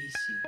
easy.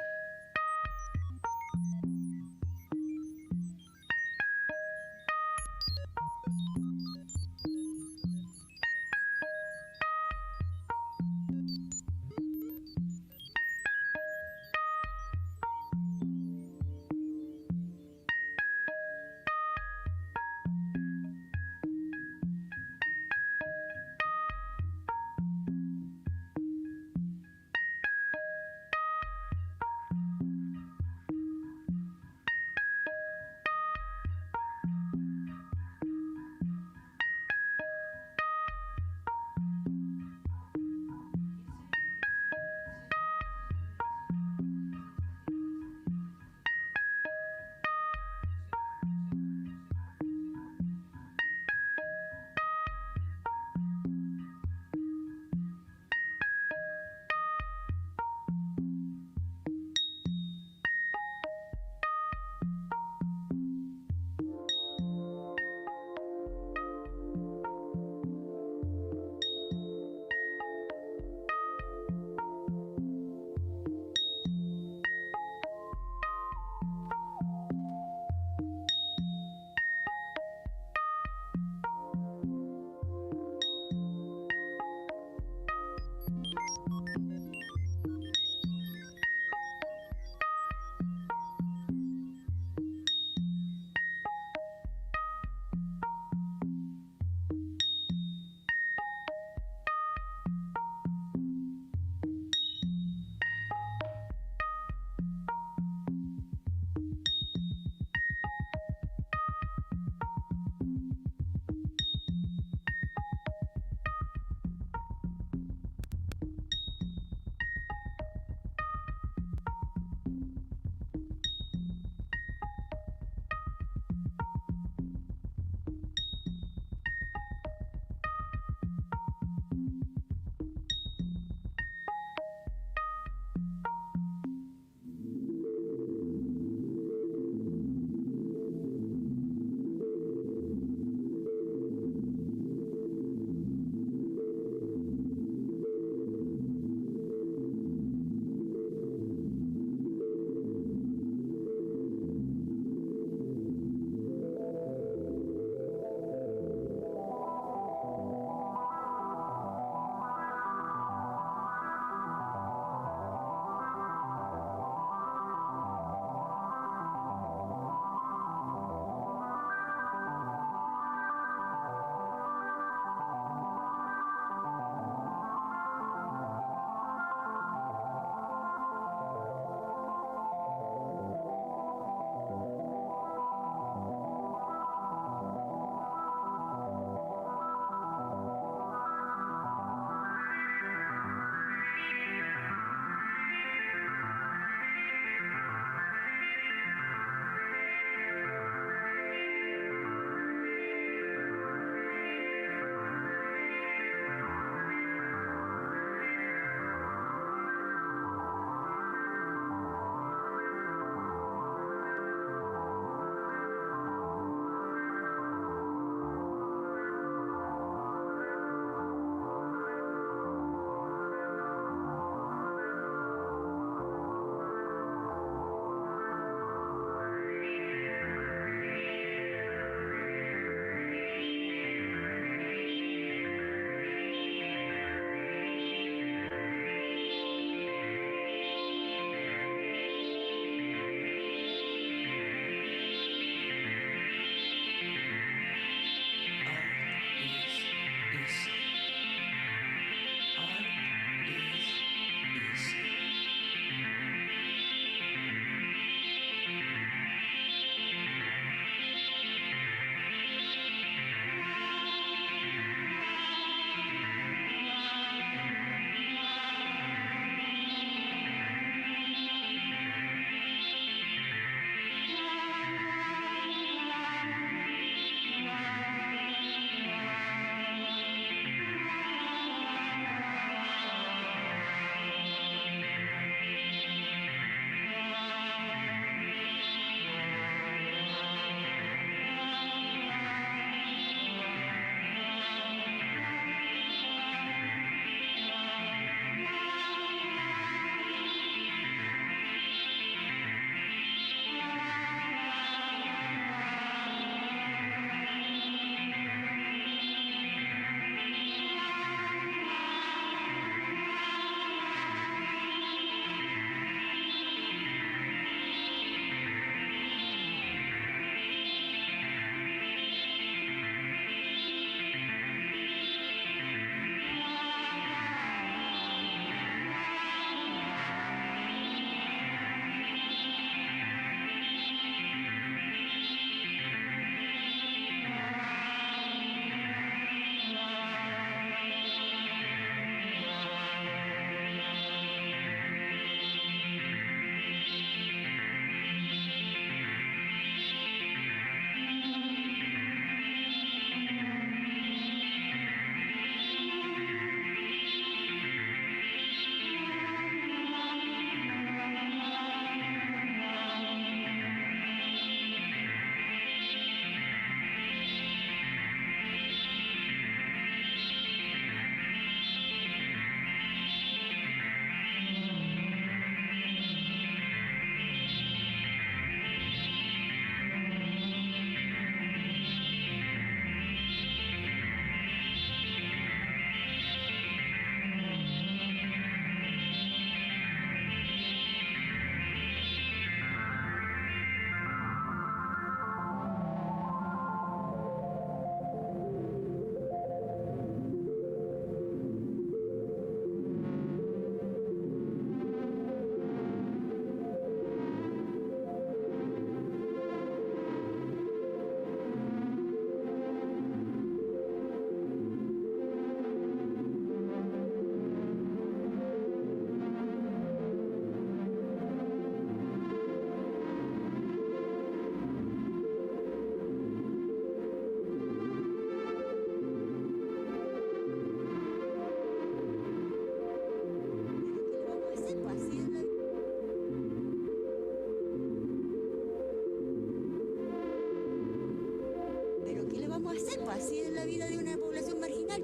hacer? Pues así es la vida de una población marginal.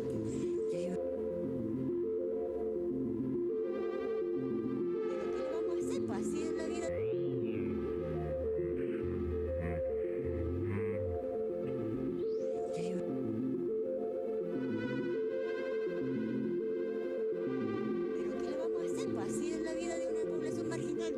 Pero ¿qué le vamos a hacer? Pues así es la vida. Pero ¿qué le vamos a hacer? Pues así es la vida de una población marginal.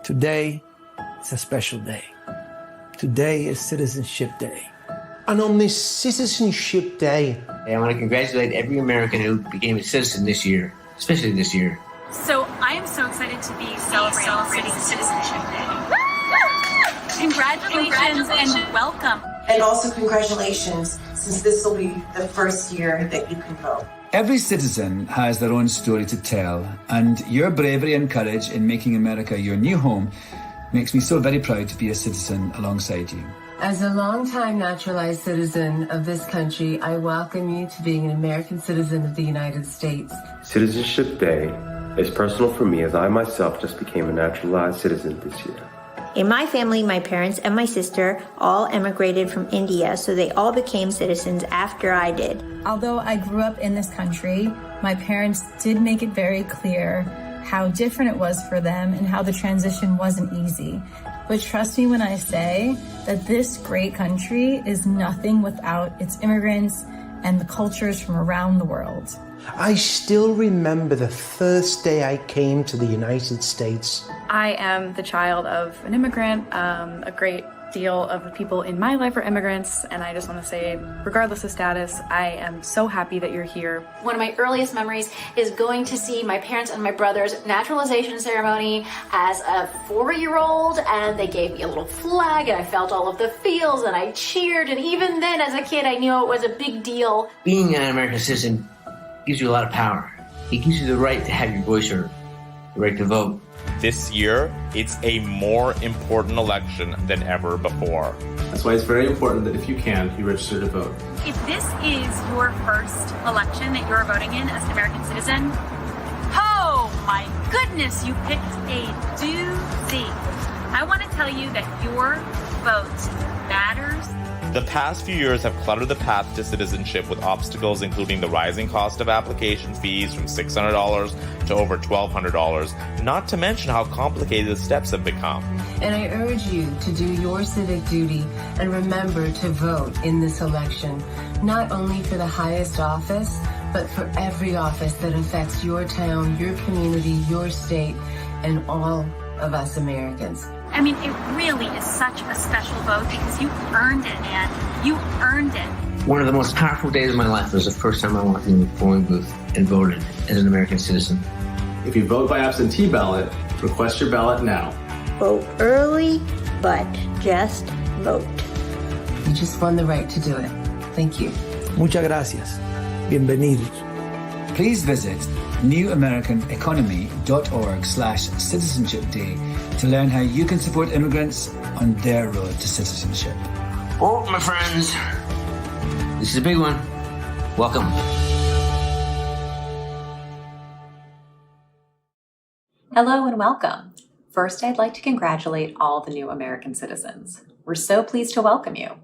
Today is a special day. Today is Citizenship Day. And on this Citizenship Day, I want to congratulate every American who became a citizen this year, especially this year. So I am so excited to be celebrating Citizenship Day. Congratulations and welcome. And also congratulations, since this will be the first year that you can vote. Every citizen has their own story to tell, and your bravery and courage in making America your new home makes me so very proud to be a citizen alongside you. As a longtime naturalized citizen of this country, I welcome you to being an American citizen of the United States. Citizenship Day is personal for me as I myself just became a naturalized citizen this year. In my family, my parents and my sister all emigrated from India, so they all became citizens after I did. Although I grew up in this country, my parents did make it very clear how different it was for them and how the transition wasn't easy. But trust me when I say that this great country is nothing without its immigrants and the cultures from around the world. I still remember the first day I came to the United States. I am the child of an immigrant. A great deal of the people in my life are immigrants, and I just want to say, regardless of status, I am so happy that you're here. One of my earliest memories is going to see my parents and my brother's naturalization ceremony as a 4-year-old, and they gave me a little flag, and I felt all of the feels, and I cheered, and even then, as a kid, I knew it was a big deal. Being an American citizen gives you a lot of power. It gives you the right to have your voice heard, the right to vote. This year, it's a more important election than ever before. That's why it's very important that if you can, you register to vote. If this is your first election that you're voting in as an American citizen, my goodness, you picked a doozy. I want to tell you that your vote matters. The past few years have cluttered the path to citizenship with obstacles including the rising cost of application fees from $600 to over $1,200, not to mention how complicated the steps have become. And I urge you to do your civic duty and remember to vote in this election, not only for the highest office, but for every office that affects your town, your community, your state, and all of us Americans. I mean, it really is such a special vote because you earned it, man. You earned it. One of the most powerful days of my life was the first time I walked in the polling booth and voted as an American citizen. If you vote by absentee ballot, request your ballot now. Vote early, but just vote. You just won the right to do it. Thank you. Muchas gracias. Bienvenidos. Please visit newamericaneconomy.org/citizenship day to learn how you can support immigrants on their road to citizenship. Oh, my friends, this is a big one. Welcome. Hello and welcome. First, I'd like to congratulate all the new American citizens. We're so pleased to welcome you.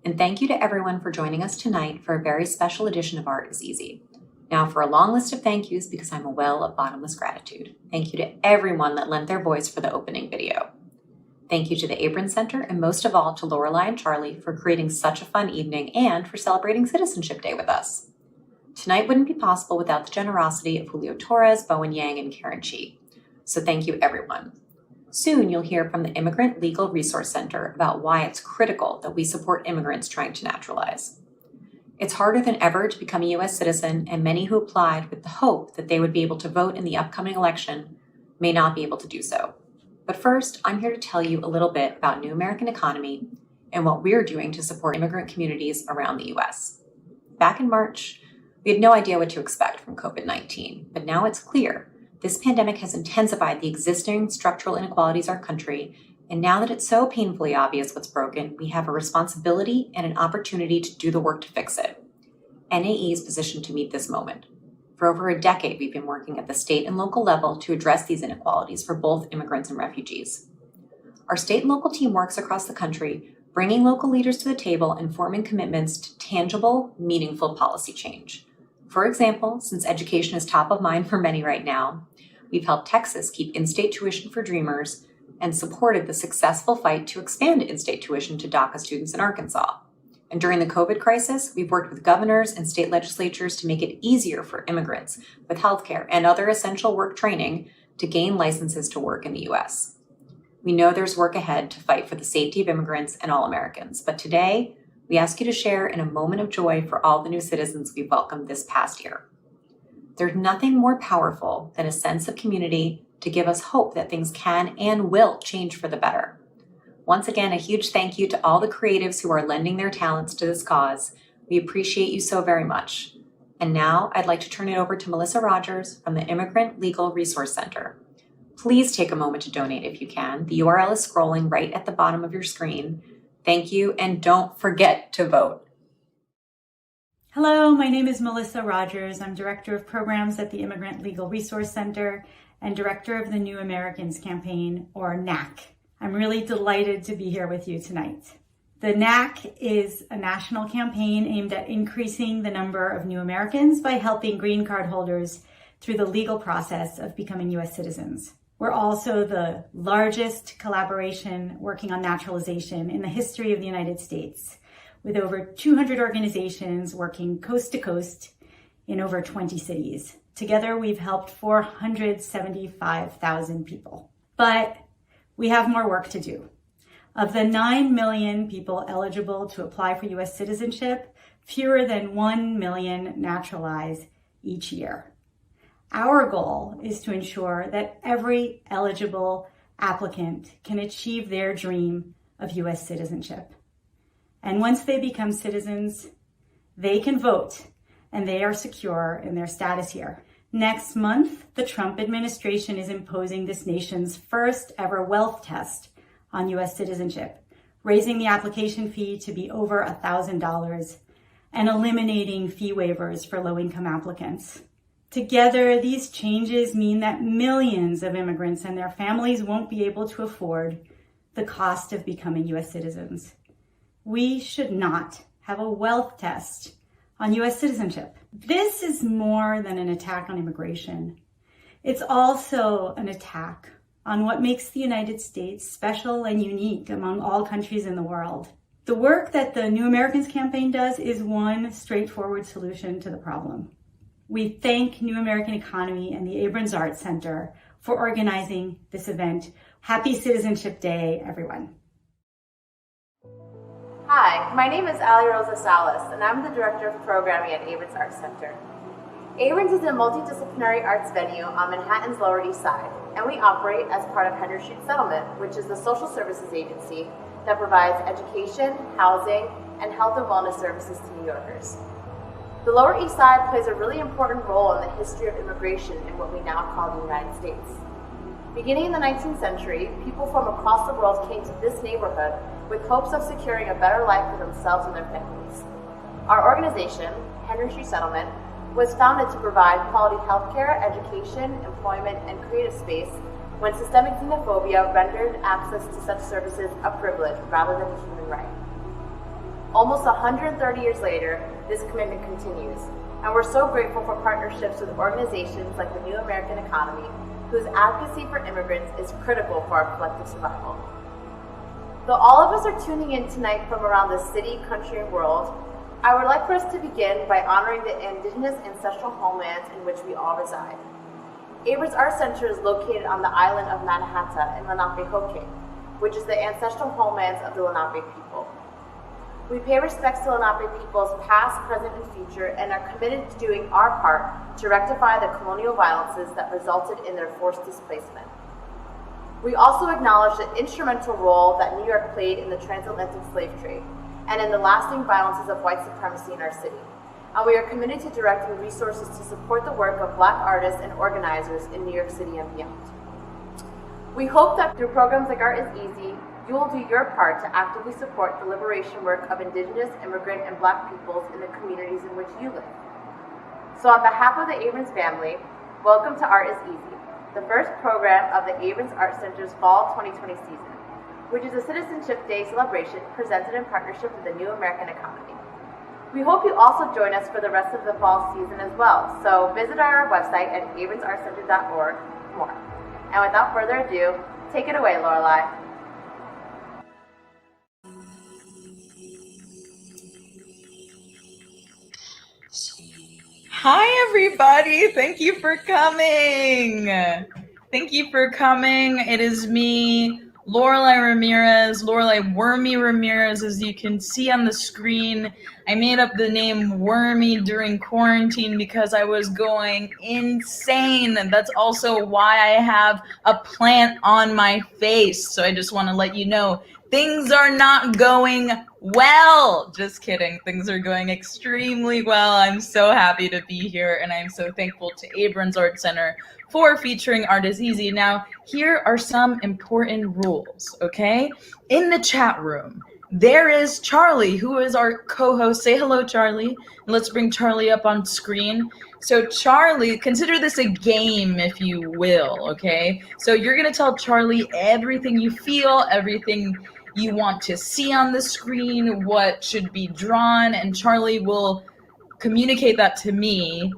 And thank you to everyone for joining us tonight for a very special edition of Art is Easy. Now for a long list of thank yous because I'm a well of bottomless gratitude. Thank you to everyone that lent their voice for the opening video. Thank you to the Abram Center and most of all to Lorelei and Charlie for creating such a fun evening and for celebrating Citizenship Day with us. Tonight wouldn't be possible without the generosity of Julio Torres, Bowen Yang, and Karen Chee. So thank you everyone. Soon you'll hear from the Immigrant Legal Resource Center about why it's critical that we support immigrants trying to naturalize. It's harder than ever to become a U.S. citizen, and many who applied with the hope that they would be able to vote in the upcoming election may not be able to do so. But first, I'm here to tell you a little bit about New American Economy and what we're doing to support immigrant communities around the U.S. Back in March, we had no idea what to expect from COVID-19, but now it's clear. This pandemic has intensified the existing structural inequalities in our country, and now that it's so painfully obvious what's broken, we have a responsibility and an opportunity to do the work to fix it. NAE is positioned to meet this moment. For over a decade, we've been working at the state and local level to address these inequalities for both immigrants and refugees. Our state and local team works across the country, bringing local leaders to the table and forming commitments to tangible, meaningful policy change. For example, since education is top of mind for many right now, we've helped Texas keep in-state tuition for Dreamers and supported the successful fight to expand in-state tuition to DACA students in Arkansas. And during the COVID crisis, we've worked with governors and state legislatures to make it easier for immigrants with healthcare and other essential work training to gain licenses to work in the U.S. We know there's work ahead to fight for the safety of immigrants and all Americans, but today, we ask you to share in a moment of joy for all the new citizens we've welcomed this past year. There's nothing more powerful than a sense of community to give us hope that things can and will change for the better. Once again, a huge thank you to all the creatives who are lending their talents to this cause. We appreciate you so very much. And now I'd like to turn it over to Melissa Rogers from the Immigrant Legal Resource Center. Please take a moment to donate if you can. The URL is scrolling right at the bottom of your screen. Thank you, and don't forget to vote. Hello, my name is Melissa Rogers. I'm Director of Programs at the Immigrant Legal Resource Center and Director of the New Americans Campaign, or NAC. I'm really delighted to be here with you tonight. The NAC is a national campaign aimed at increasing the number of new Americans by helping green card holders through the legal process of becoming U.S. citizens. We're also the largest collaboration working on naturalization in the history of the United States, with over 200 organizations working coast to coast in over 20 cities. Together, we've helped 475,000 people. But we have more work to do. Of the 9 million people eligible to apply for U.S. citizenship, fewer than 1 million naturalize each year. Our goal is to ensure that every eligible applicant can achieve their dream of U.S. citizenship. And once they become citizens, they can vote, and they are secure in their status here. Next month, the Trump administration is imposing this nation's first ever wealth test on U.S. citizenship, raising the application fee to be over $1,000 and eliminating fee waivers for low-income applicants. Together, these changes mean that millions of immigrants and their families won't be able to afford the cost of becoming U.S. citizens. We should not have a wealth test on U.S. citizenship. This is more than an attack on immigration. It's also an attack on what makes the United States special and unique among all countries in the world. The work that the New Americans campaign does is one straightforward solution to the problem. We thank New American Economy and the Abrams Arts Center for organizing this event. Happy Citizenship Day, everyone. Hi, my name is Ali Rosa Salas, and I'm the Director of Programming at Abrams Arts Center. Abrams is a multidisciplinary arts venue on Manhattan's Lower East Side, and we operate as part of Henry Street Settlement, which is the social services agency that provides education, housing, and health and wellness services to New Yorkers. The Lower East Side plays a really important role in the history of immigration in what we now call the United States. Beginning in the 19th century, people from across the world came to this neighborhood with hopes of securing a better life for themselves and their families. Our organization, Henry Street Settlement, was founded to provide quality healthcare, education, employment, and creative space when systemic xenophobia rendered access to such services a privilege rather than a human right. Almost 130 years later, this commitment continues, and we're so grateful for partnerships with organizations like the New American Economy, whose advocacy for immigrants is critical for our collective survival. Though all of us are tuning in tonight from around the city, country, and world, I would like for us to begin by honoring the indigenous ancestral homelands in which we all reside. Abrams Arts Center is located on the island of Manhattan in Lenape-Hoking, which is the ancestral homelands of the Lenape people. We pay respects to Lenape peoples past, present, and future, and are committed to doing our part to rectify the colonial violences that resulted in their forced displacement. We also acknowledge the instrumental role that New York played in the transatlantic slave trade and in the lasting violences of white supremacy in our city. And we are committed to directing resources to support the work of Black artists and organizers in New York City and beyond. We hope that through programs like Art is Easy, you will do your part to actively support the liberation work of Indigenous, immigrant, and Black peoples in the communities in which you live. So on behalf of the Abrams family, welcome to Art is Easy, the first program of the Abrams Art Center's Fall 2020 season, which is a Citizenship Day celebration presented in partnership with the New American Economy. We hope you also join us for the rest of the fall season as well, so visit our website at abramsartcenter.org for more. And without further ado, take it away, Lorelei. Hi, everybody. Thank you for coming. Thank you for coming. It is me, Lorelei Ramirez, Lorelei Wormy Ramirez, as you can see on the screen. I made up the name Wormy during quarantine because I was going insane. And that's also why I have a plant on my face. So I just want to let you know, things are not going well. Just kidding. Things are going extremely well. I'm so happy to be here, and I'm so thankful to Abrams Art Center for featuring Art is Easy. Now, here are some important rules, okay? In the chat room, there is Charlie, who is our co-host. Say hello, Charlie. And let's bring Charlie up on screen. So Charlie, consider this a game, if you will, okay? So you're going to tell Charlie everything you feel, everything you want to see on the screen, what should be drawn, and Charlie will communicate that to me,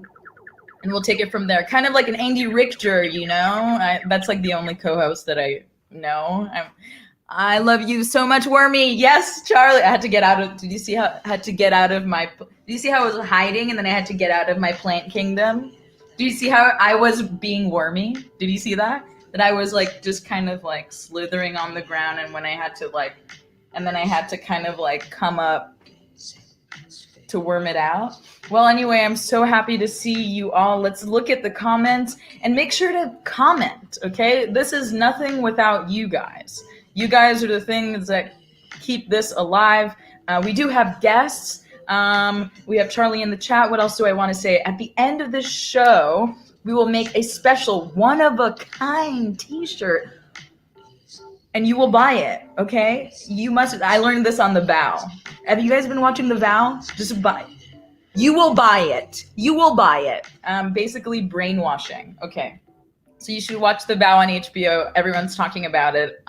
and we'll take it from there. Kind of like an Andy Richter, you know? That's like the only co-host that I know. I love you so much, Wormy. Yes, Charlie. I had to get out of, did you see how I had to get out of my, did you see how I was hiding and then I had to get out of my plant kingdom? Do you see how I was being Wormy? Did you see that? That I was like, just kind of like slithering on the ground, and when I had to like, and then I had to kind of like come up to worm it out. Well, anyway, I'm so happy to see you all. Let's look at the comments and make sure to comment, okay? This is nothing without you guys. You guys are the things that keep this alive. We do have guests. We have Charlie in the chat. What else do I want to say? At the end of this show, we will make a special one-of-a-kind t-shirt, and you will buy it, okay? You must. I learned this on The Vow. Have you guys been watching The Vow? Just buy. You will buy it. You will buy it. Basically brainwashing. Okay. So you should watch The Vow on HBO. Everyone's talking about it.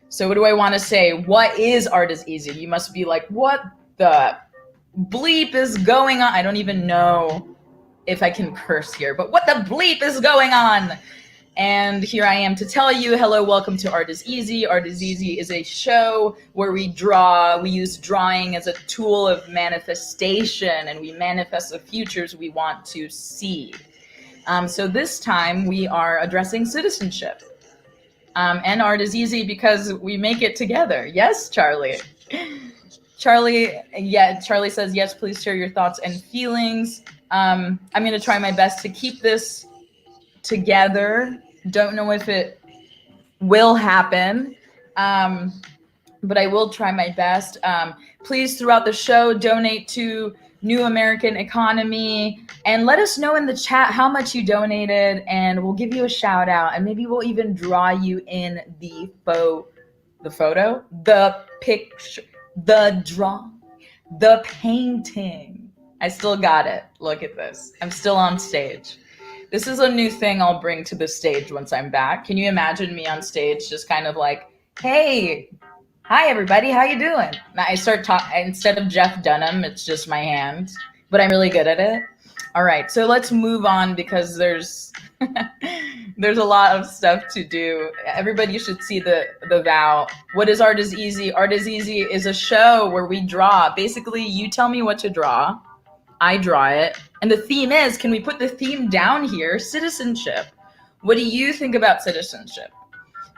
So what do I want to say? What is Art is Easy? You must be like, what the bleep is going on? I don't even know if I can curse here, but what the bleep is going on? And here I am to tell you, hello, welcome to Art is Easy. Art is Easy is a show where we draw. We use drawing as a tool of manifestation, and we manifest the futures we want to see. So this time we are addressing citizenship. And Art is Easy because we make it together. Yes, Charlie? Charlie says, yes, please share your thoughts and feelings. I'm going to try my best to keep this together. Don't know if it will happen, but I will try my best. Please, throughout the show, donate to New American Economy and let us know in the chat how much you donated, and we'll give you a shout out, and maybe we'll even draw you in the picture, the painting. I still got it. Look at this. I'm still on stage. This is a new thing I'll bring to the stage once I'm back. Can you imagine me on stage just kind of like, hey, hi everybody, how you doing? I start talking, instead of Jeff Dunham, it's just my hand, but I'm really good at it. All right, so let's move on because there's there's a lot of stuff to do. Everybody should see the Vow. What is Art is Easy? Art is Easy is a show where we draw. Basically, you tell me what to draw. I draw it. And the theme is, can we put the theme down here? Citizenship. What do you think about citizenship?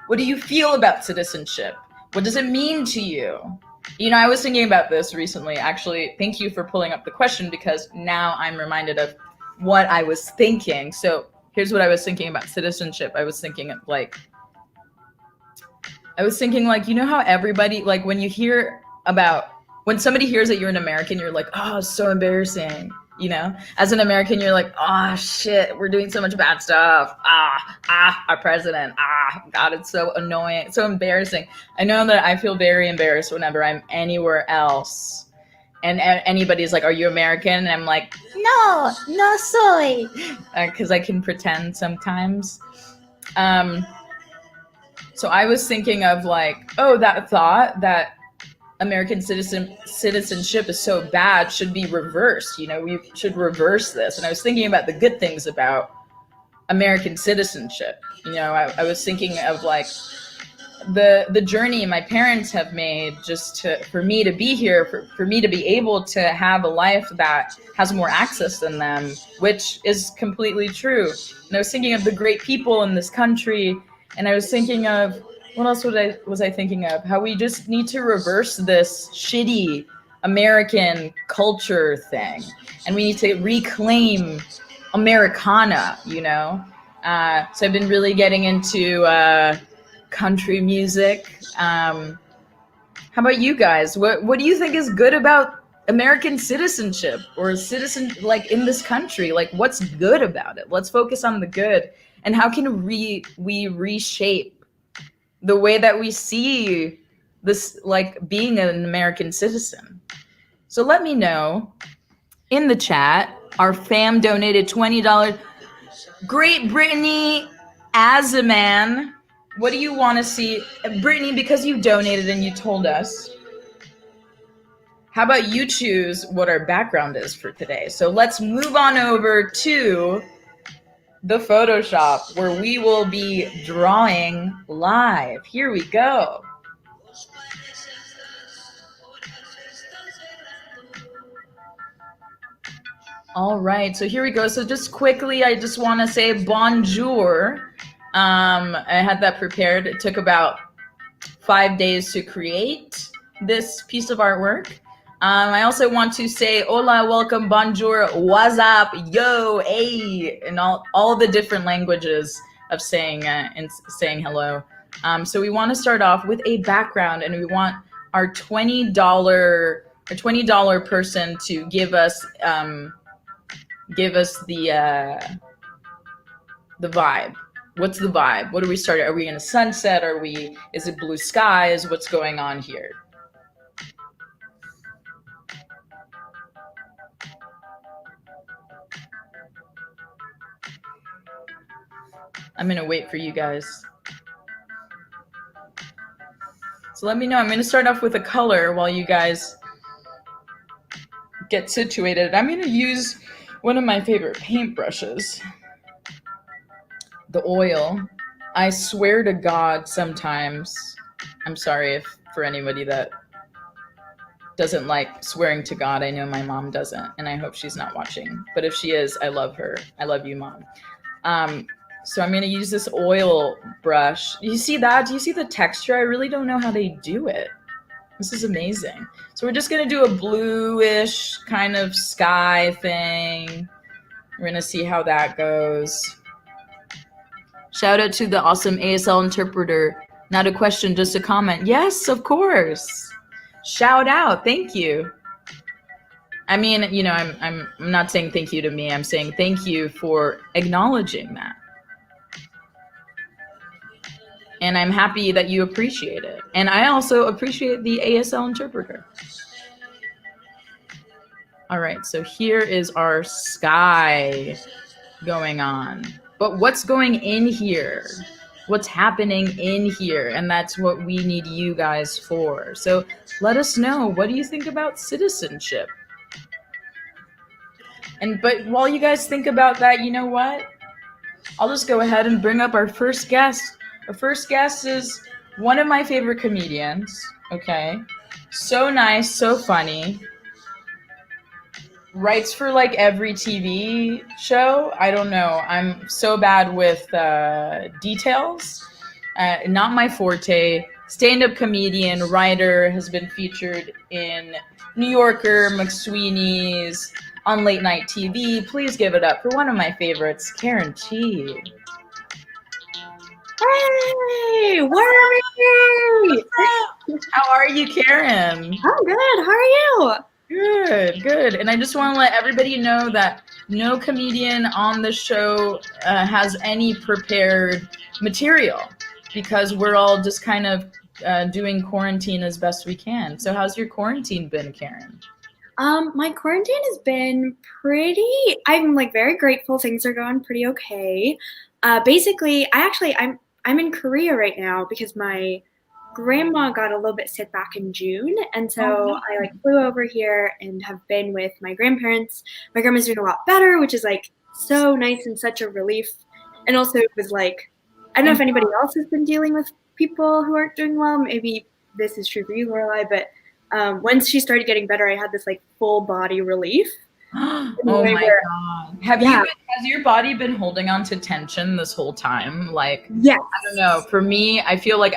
What do you feel about citizenship? What does it mean to you? You know, I was thinking about this recently. Actually, thank you for pulling up the question because now I'm reminded of what I was thinking. So here's what I was thinking about citizenship. I was thinking like, you know how everybody, like when somebody hears that you're an American, you're like, oh, it's so embarrassing. You know, as an American, you're like, oh shit, we're doing so much bad stuff. Our president. God, it's so annoying. It's so embarrassing. I know that I feel very embarrassed whenever I'm anywhere else. And anybody's like, are you American? And I'm like, no soy. Because I can pretend sometimes. So I was thinking of like, oh, that thought that American citizenship is so bad should be reversed. You know, we should reverse this. And I was thinking about the good things about American citizenship. You know, I was thinking of like the journey my parents have made just for me to be here, for me to be able to have a life that has more access than them, which is completely true. And I was thinking of the great people in this country, and I was thinking of, what else was I thinking of? How we just need to reverse this shitty American culture thing. And we need to reclaim Americana, you know? So I've been really getting into country music. How about you guys? What do you think is good about American citizenship or citizen, like in this country? Like what's good about it? Let's focus on the good. And how can we reshape the way that we see this, like being an American citizen? So let me know in the chat. Our fam donated $20. Great Brittany Azaman. What do you want to see? Brittany, because you donated and you told us, how about you choose what our background is for today? So let's move on over to the Photoshop where we will be drawing live. Here we go. All right, so here we go. So just quickly, I just want to say bonjour. I had that prepared. It took about 5 days to create this piece of artwork. I also want to say hola, welcome, bonjour, what's up, yo, hey, and all the different languages of saying hello. So we want to start off with a background, and we want our $20 person to give us the vibe. What's the vibe? What are we starting? Are we in a sunset? Is it blue skies? What's going on here? I'm going to wait for you guys. So let me know. I'm going to start off with a color while you guys get situated. I'm going to use one of my favorite paintbrushes, the oil. I swear to God sometimes, I'm sorry for anybody that doesn't like swearing to God. I know my mom doesn't, and I hope she's not watching. But if she is, I love her. I love you, Mom. So I'm going to use this oil brush. You see that? Do you see the texture? I really don't know how they do it. This is amazing. So we're just going to do a bluish kind of sky thing. We're going to see how that goes. Shout out to the awesome ASL interpreter. Not a question, just a comment. Yes, of course. Shout out. Thank you. I mean, you know, I'm not saying thank you to me. I'm saying thank you for acknowledging that. And I'm happy that you appreciate it. And I also appreciate the ASL interpreter. All right, so here is our sky going on. But what's going in here? What's happening in here? And that's what we need you guys for. So let us know, what do you think about citizenship? But while you guys think about that, you know what? I'll just go ahead and bring up our first guest. Our first guest is one of my favorite comedians, okay? So nice, so funny. Writes for like every TV show. I don't know. I'm so bad with details. Not my forte. Stand-up comedian, writer, has been featured in New Yorker, McSweeney's, on late night TV. Please give it up for one of my favorites, Karen Chee. Hey, Wormy! How are you, Karen? I'm good. How are you? Good. And I just want to let everybody know that no comedian on the show has any prepared material because we're all just kind of doing quarantine as best we can. So how's your quarantine been, Karen? My quarantine has been I'm like very grateful. Things are going pretty okay. Basically, I'm in Korea right now because my grandma got a little bit sick back in June, and so I like flew over here and have been with my grandparents. My grandma's doing a lot better, which is like so nice and such a relief. And also it was like, I don't know if anybody else has been dealing with people who aren't doing well. Maybe this is true for you, Lorelei, but once she started getting better, I had this like full body relief. Oh my God. Has your body been holding on to tension this whole time? Like, yes. I don't know. For me, I feel like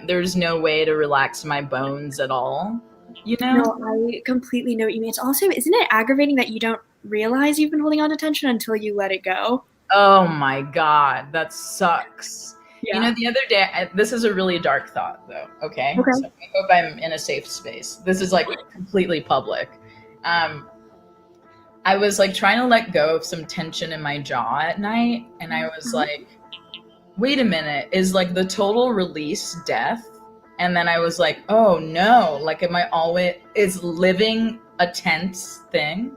there's no way to relax my bones at all. You know? No, I completely know what you mean. It's also, isn't it aggravating that you don't realize you've been holding on to tension until you let it go? Oh my God. That sucks. Yeah. You know, the other day, this is a really dark thought though. Okay. So I hope I'm in a safe space. This is like completely public. I was like trying to let go of some tension in my jaw at night. And I was like, wait a minute, is like the total release death? And then I was like, oh no, like is living a tense thing?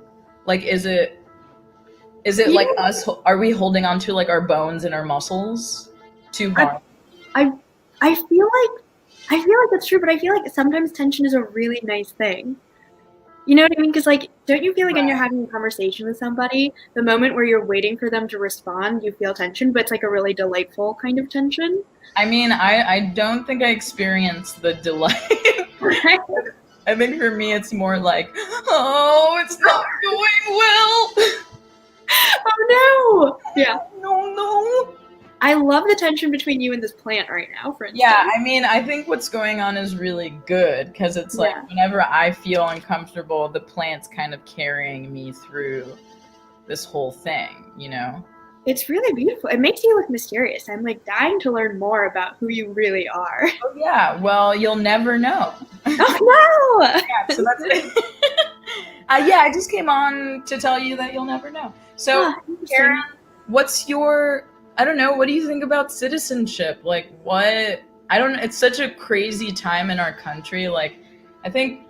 Like, is it like us, are we holding on to like our bones and our muscles too hard? I feel like that's true, but I feel like sometimes tension is a really nice thing. You know what I mean? Because, like, don't you feel like when you're having a conversation with somebody, the moment where you're waiting for them to respond, you feel tension, but it's like a really delightful kind of tension? I mean, I don't think I experienced the delight. I think for me, it's more like, oh, it's not going well. Oh, no. Yeah. No. I love the tension between you and this plant right now, for instance. Yeah, I mean, I think what's going on is really good because it's like whenever I feel uncomfortable, the plant's kind of carrying me through this whole thing, you know? It's really beautiful. It makes you look mysterious. I'm like dying to learn more about who you really are. Oh, yeah. Well, you'll never know. Oh, no! Yeah, so that's it. I just came on to tell you that you'll never know. So, Karen, what's your... I don't know. What do you think about citizenship? Like, it's such a crazy time in our country. Like, I think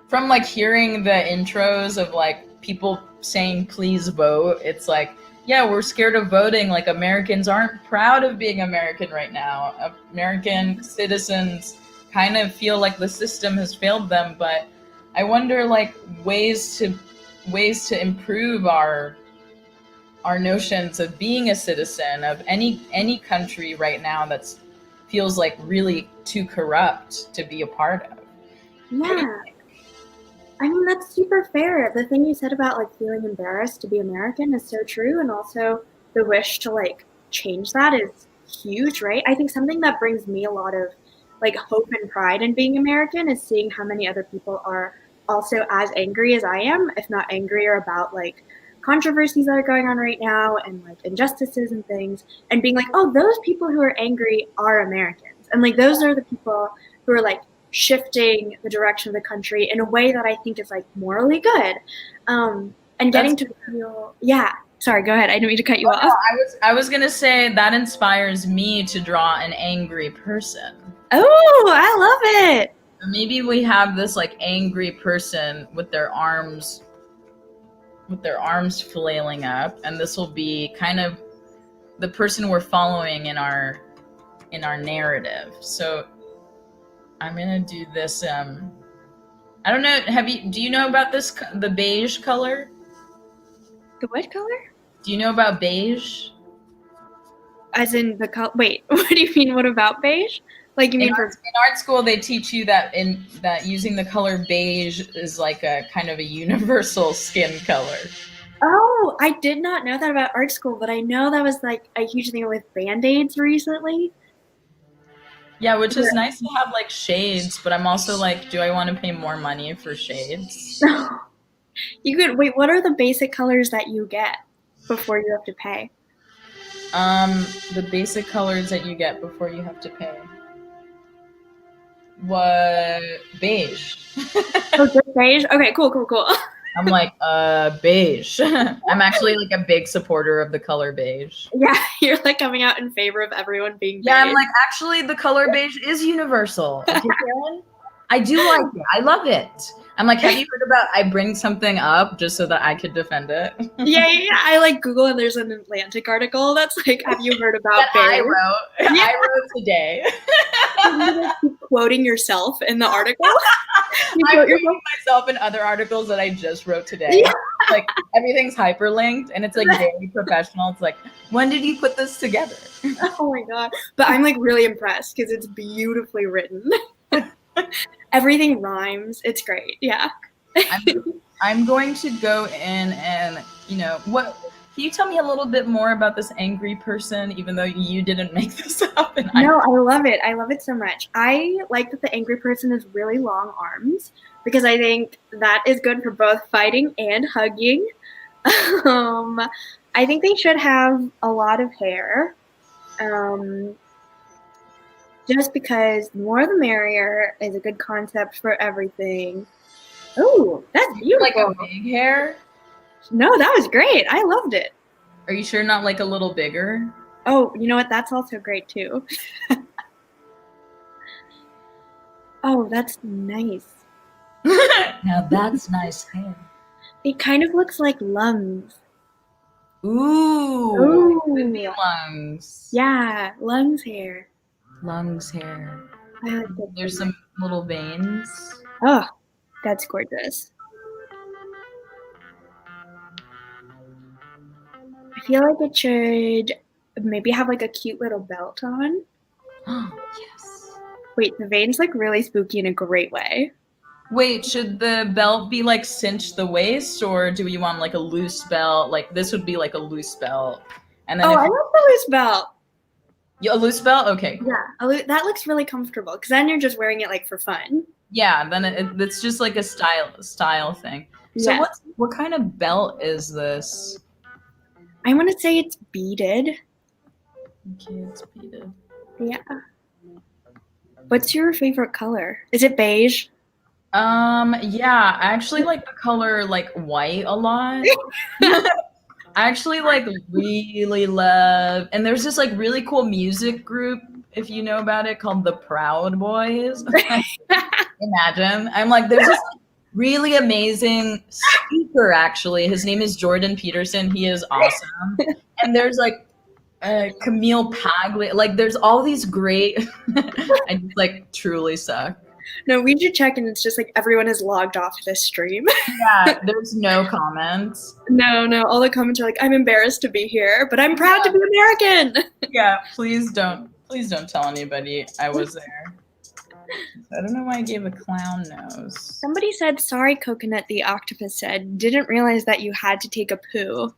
from like hearing the intros of like people saying, please vote, it's like, yeah, we're scared of voting. Like, Americans aren't proud of being American right now. American citizens kind of feel like the system has failed them, but I wonder, like, ways to improve our notions of being a citizen of any country right now that's feels like really too corrupt to be a part of. Yeah. I mean, that's super fair. The thing you said about like feeling embarrassed to be American is so true. And also the wish to like change that is huge, right? I think something that brings me a lot of like hope and pride in being American is seeing how many other people are also as angry as I am, if not angrier about like controversies that are going on right now and like injustices and things, and being like, oh, those people who are angry are Americans. And like those are the people who are like shifting the direction of the country in a way that I think is like morally good. And getting to feel, yeah. Sorry, go ahead. I didn't mean to cut you off. No, I was gonna say that inspires me to draw an angry person. Oh, I love it. Maybe we have this like angry person with their arms flailing up, and this will be kind of the person we're following in our narrative. So I'm gonna do this. I don't know. Do you know about this? The beige color. The what color? Do you know about beige? As in the color? Wait, what do you mean? What about beige? Like you mean in art school, they teach you that using the color beige is like a kind of a universal skin color. Oh, I did not know that about art school, but I know that was like a huge thing with Band-Aids recently. Yeah, which is nice to have like shades, but I'm also like, do I want to pay more money for shades? You could wait. What are the basic colors that you get before you have to pay? The basic colors that you get before you have to pay. What? Beige. Oh, just beige? Okay, cool. I'm like, beige. I'm actually like a big supporter of the color beige. Yeah, you're like coming out in favor of everyone being beige. Yeah, I'm like, actually, the color beige is universal. Okay, Karen? I do like it. I love it. I'm like, have you heard about, I bring something up just so that I could defend it? Yeah. I like Google and there's an Atlantic article that's like, have you heard about beige? I wrote today. You keep quoting yourself in the article? I'm quoting myself in other articles that I just wrote today. Yeah. Like, everything's hyperlinked and it's like very professional. It's like, when did you put this together? Oh my God. But I'm like really impressed because it's beautifully written. Everything rhymes. It's great. Yeah. I'm going to go in and, what, can you tell me a little bit more about this angry person, even though you didn't make this up? No, I love it. I love it so much. I like that the angry person has really long arms because I think that is good for both fighting and hugging. I think they should have a lot of hair. Just because the more the merrier is a good concept for everything. Oh, that's beautiful. Like a big hair? No, that was great. I loved it. Are you sure not like a little bigger? Oh, you know what? That's also great too. Oh, that's nice. Now that's nice hair. It kind of looks like lungs. Ooh. Could be lungs. Yeah, lungs hair. Lungs hair. I like that. There's some little veins. Oh, that's gorgeous. I feel like it should maybe have like a cute little belt on. Oh, yes. Wait, the veins look really spooky in a great way. Wait, should the belt be like cinched the waist, or do you want like a loose belt? Like this would be like a loose belt. And then I love the loose belt. A loose belt? Okay. Cool. Yeah, that looks really comfortable because then you're just wearing it like for fun. Yeah, then it's just like a style thing. So Yeah. what kind of belt is this? I want to say it's beaded. Okay, it's beaded. Yeah. What's your favorite color? Is it beige? Yeah, I actually like the color like white a lot. I actually like really love, and there's this like really cool music group, if you know about it, called the Proud Boys. Imagine. I'm like, there's this really amazing, speaker, actually. His name is Jordan Peterson. He is awesome. And there's like Camille Paglia. Like there's all these great. I just like truly suck. No, we should check, and it's just like everyone has logged off this stream. Yeah, there's no comments. No, all the comments are like, I'm embarrassed to be here, but I'm proud to be American. Yeah, please don't tell anybody I was there. I don't know why I gave a clown nose. Somebody said, sorry, Coconut, the octopus said, didn't realize that you had to take a poo.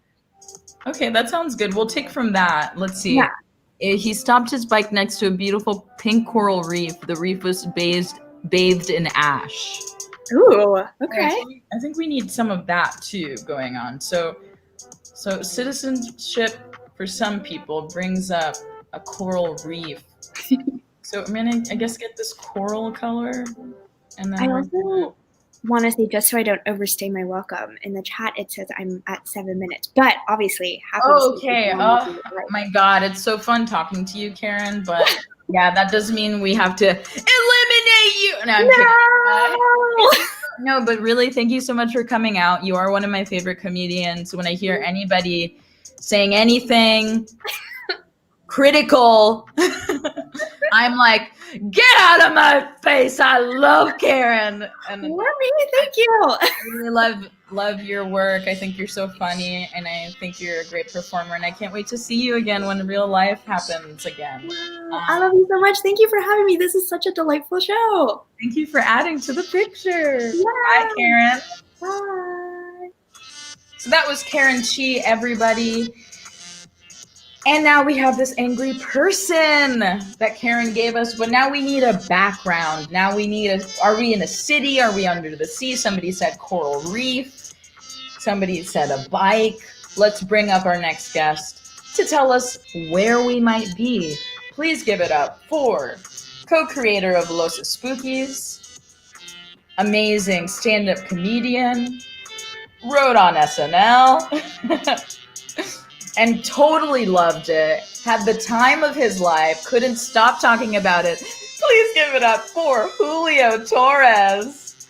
Okay, that sounds good. We'll take from that. Let's see. Yeah. He stopped his bike next to a beautiful pink coral reef. The reef was bathed in ash. Ooh, okay. I think we need some of that too going on. So citizenship for some people brings up a coral reef. So I'm gonna, I guess, get this coral color, and then I also want to say, just so I don't overstay my welcome, in the chat it says I'm at 7 minutes, but obviously okay. Oh my God, it's so fun talking to you, Karen. But yeah, that does mean we have to eliminate you. No, I'm kidding. No, but really, thank you so much for coming out. You are one of my favorite comedians. When I hear anybody saying anything critical, I'm like, get out of my face. I love Karen. And for me, thank you. I really love your work. I think you're so funny, and I think you're a great performer, and I can't wait to see you again when real life happens again. I love you so much. Thank you for having me. This is such a delightful show. Thank you for adding to the picture. Bye, Karen. Bye. So that was Karen Chee, everybody. And now we have this angry person that Karen gave us, but now we need a background. Now we need are we in a city? Are we under the sea? Somebody said coral reef. Somebody said a bike. Let's bring up our next guest to tell us where we might be. Please give it up for co-creator of Los Spookies, amazing stand-up comedian, wrote on SNL, and totally loved it, had the time of his life, couldn't stop talking about it. Please give it up for Julio Torres.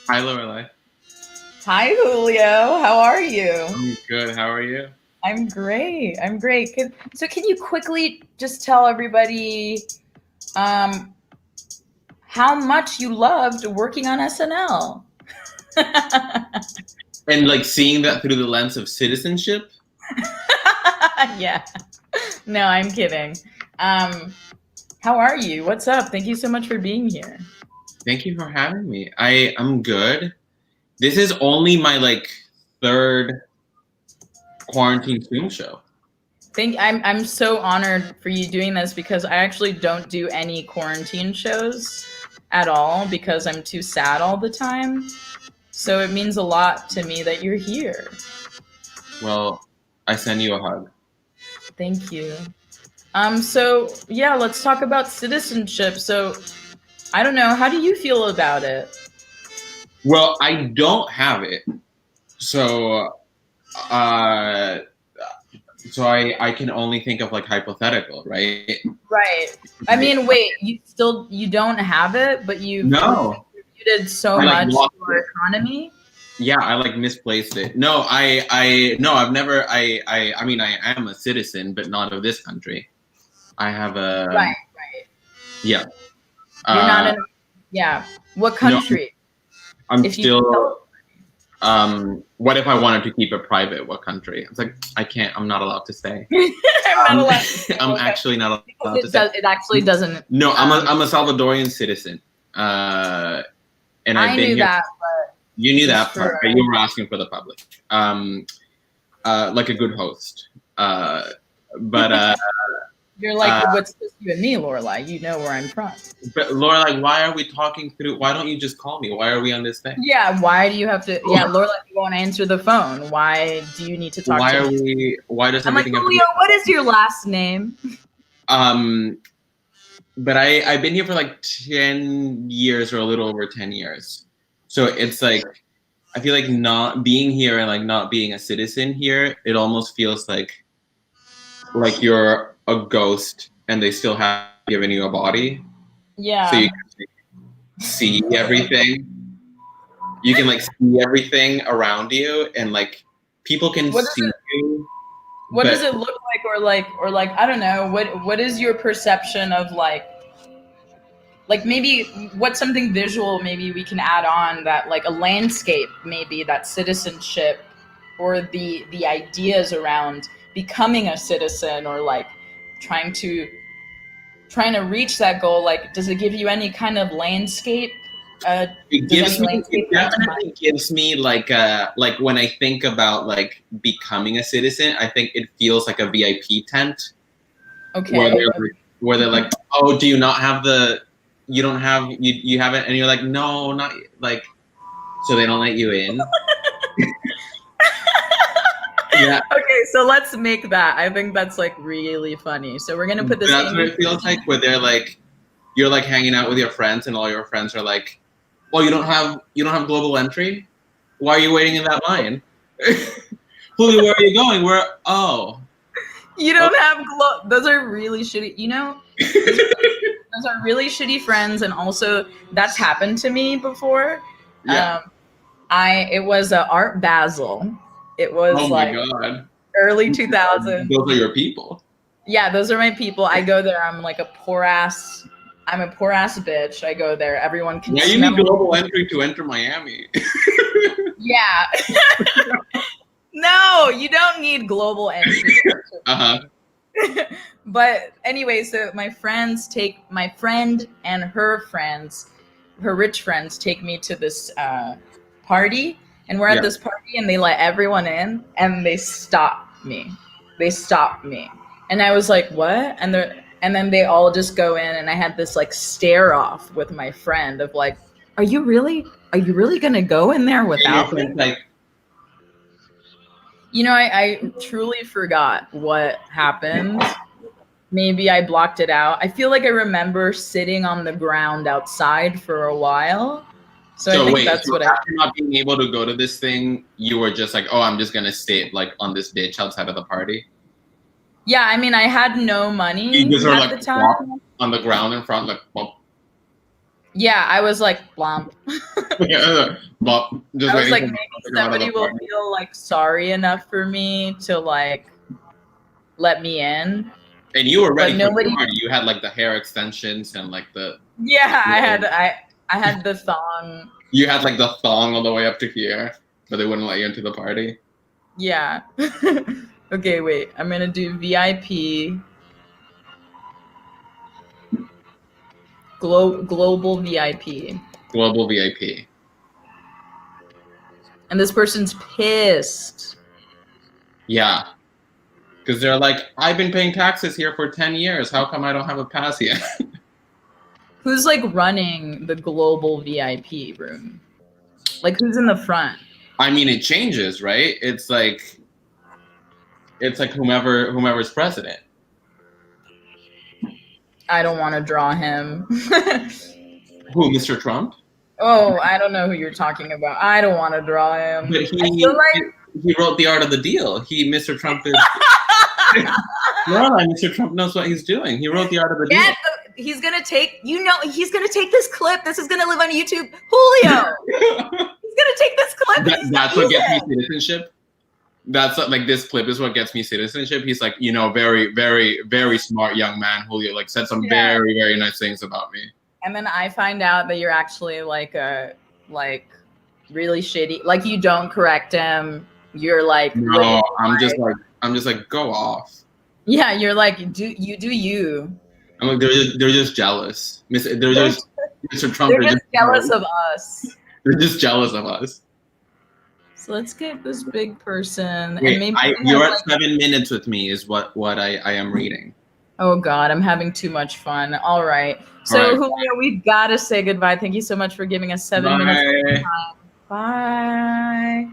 Hi, Lorelei. Hi, Julio. How are you? I'm good. How are you? I'm great. So can you quickly just tell everybody how much you loved working on SNL? And like seeing that through the lens of citizenship? Yeah. No, I'm kidding. How are you? What's up? Thank you so much for being here. Thank you for having me. I'm good. This is only my third quarantine Zoom show. I'm so honored for you doing this, because I actually don't do any quarantine shows at all because I'm too sad all the time. So it means a lot to me that you're here. Well, I send you a hug. Thank you. So yeah, let's talk about citizenship. So I don't know, how do you feel about it? Well, I don't have it. So I can only think of hypothetical, right? Right. I mean, wait, you don't have it, but you contributed so much to our economy. Yeah, I misplaced it. No, I've never. I mean, I am a citizen, but not of this country. I have a right. Yeah. You're not in. Yeah. What country? No, I'm still. What if I wanted to keep it private? What country? It's like, I can't. I'm not allowed to say. I'm not allowed. I'm actually not allowed to say. It actually doesn't. No, I'm a Salvadorian citizen. And I knew that. But you knew that part, but you were asking for the public. Like a good host. But you're like, what's just you and me, Lorelei? You know where I'm from. But Lorelei, why are we talking through? Why don't you just call me? Why are we on this thing? Yeah, why do you have to? Yeah, Lorelei, you won't answer the phone. Why do you need to talk? Why to are me? we? Why does I'm like, everything? Julio, what is your last name? But I've been here for 10 years or a little over 10 years. So it's I feel like not being here and not being a citizen here, it almost feels like you're a ghost and they still have given you a body. Yeah. So you can see everything. You can like see everything around you, and like people can see you. What does it look like, or like I don't know. What is your perception of like maybe what's something visual maybe we can add on that, like a landscape, maybe that citizenship, or the ideas around becoming a citizen, or like trying to reach that goal. Like, does it give you any kind of landscape? It definitely gives me like when I think about like becoming a citizen, I think it feels like a VIP tent. Okay. Where they're like, oh, do you not have you have it, and you're like, no, not like, so they don't let you in. Yeah. Okay, so let's make that. I think that's like really funny. So we're gonna put this. That's what it feels like, where they're like, you're like hanging out with your friends, and all your friends are like, well, you don't have global entry? Why are you waiting in that line? Julio, where are you going? You don't have those are really shitty, those are really shitty friends. And also that's happened to me before. Yeah. It was Art Basel. It was God. Early 2000s. Those are your people. Yeah, those are my people. I go there. I'm a poor ass bitch. I go there. Everyone can. Yeah, you need global entry to enter Miami. Yeah. No, you don't need global entry. But anyway, so my friend and her rich friends take me to this party, and we're at this party, and they let everyone in, and they stopped me. And I was like, what? And then they all just go in, and I had this like stare off with my friend of like, are you really gonna go in there without me? Like, I truly forgot what happened. Maybe I blocked it out. I feel like I remember sitting on the ground outside for a while. So I think that's what after not being able to go to this thing, you were just like, oh, I'm just gonna stay like on this bitch outside of the party. Yeah, I mean, I had no money you just were, at like, the time. On the ground in front, like, bump. Yeah, I was like, blomp. Bump. I was like, maybe somebody will feel like sorry enough for me to like let me in. And you were ready for the party. You had like the hair extensions and like the. Yeah, I had the thong. You had like the thong all the way up to here, but they wouldn't let you into the party. Yeah. Okay, wait. I'm gonna do VIP. Global VIP. Global VIP. And this person's pissed. Yeah. Because they're like, I've been paying taxes here for 10 years. How come I don't have a pass yet? Who's like running the global VIP room? Like, who's in the front? I mean, it changes, right? It's like whomever's president. I don't want to draw him. Who, Mr. Trump? Oh, I don't know who you're talking about. I don't want to draw him. But he wrote The Art of the Deal. Mr. Trump is... Mr. Trump knows what he's doing. He wrote The Art of the Deal. Yeah, he's gonna take this clip. This is gonna live on YouTube. Julio! He's gonna take this clip. That's what gets me citizenship. That's like, this clip is what gets me citizenship. He's like, very, very, very smart young man, Julio, like said some very, very nice things about me. And then I find out that you're actually like really shitty. Like, you don't correct him. You're like, no, I'm just like, go off. Yeah, you're like, do you. I'm like, they're just jealous. Mr. Trump. They're just jealous of us. They're just jealous of us. So let's get this big person. Wait, and maybe you're at 7 minutes with me is what I am reading. Oh God, I'm having too much fun. All right. So Julio, we've got to say goodbye. Thank you so much for giving us 7 minutes of your time. Bye.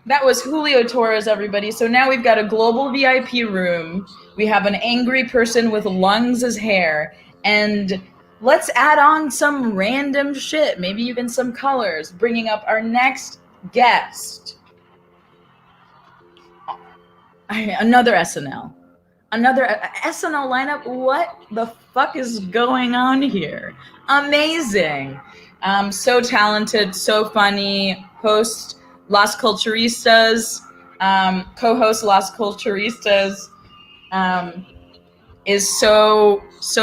That was Julio Torres, everybody. So now we've got a global VIP room. We have an angry person with lungs as hair. And let's add on some random shit, maybe even some colors, bringing up our next guest. Another SNL. Another SNL lineup. What the fuck is going on here? Amazing. So talented, so funny. Host Las Culturistas, co-host Las Culturistas, is so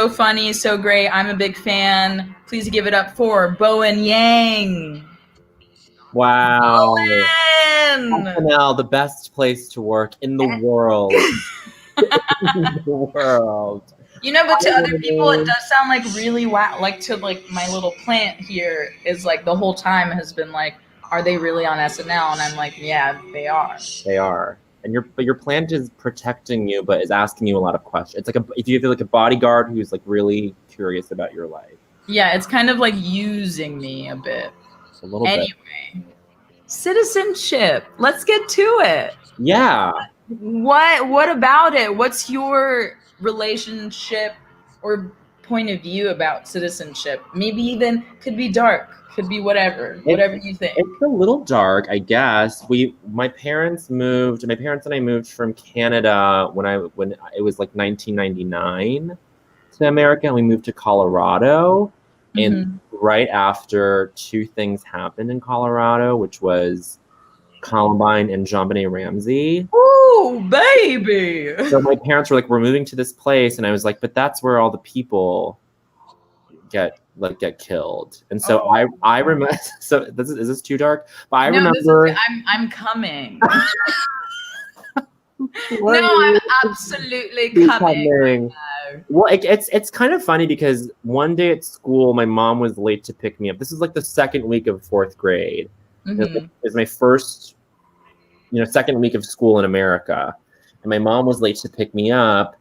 funny, so great. I'm a big fan. Please give it up for Bowen Yang. Wow. Bowen! SNL, the best place to work in the world. In the world. You know, but to other people, it does sound like really wow. Like to like my little plant here is like the whole time has been like, are they really on SNL? And I'm like, yeah, they are. They are. And your plant is protecting you, but is asking you a lot of questions. It's like if you have like a bodyguard who's like really curious about your life. Yeah, it's kind of like using me a bit. A little bit. Anyway, citizenship. Let's get to it. Yeah. What about it? What's your relationship or point of view about citizenship? Maybe even could be dark, could be whatever you think. It's a little dark, I guess. My parents and I moved from Canada when it was like 1999 to America, and we moved to Colorado. Mm-hmm. And right after two things happened in Colorado, which was Columbine and JonBenet Ramsey. Ooh, baby! So my parents were like, we're moving to this place. And I was like, but that's where all the people get killed. And so I remember, so is this too dark? But I remember. I'm coming. No, I'm absolutely coming. Well, it's kind of funny because one day at school, my mom was late to pick me up. This is like the second week of fourth grade. Mm-hmm. It was my first, second week of school in America, and my mom was late to pick me up,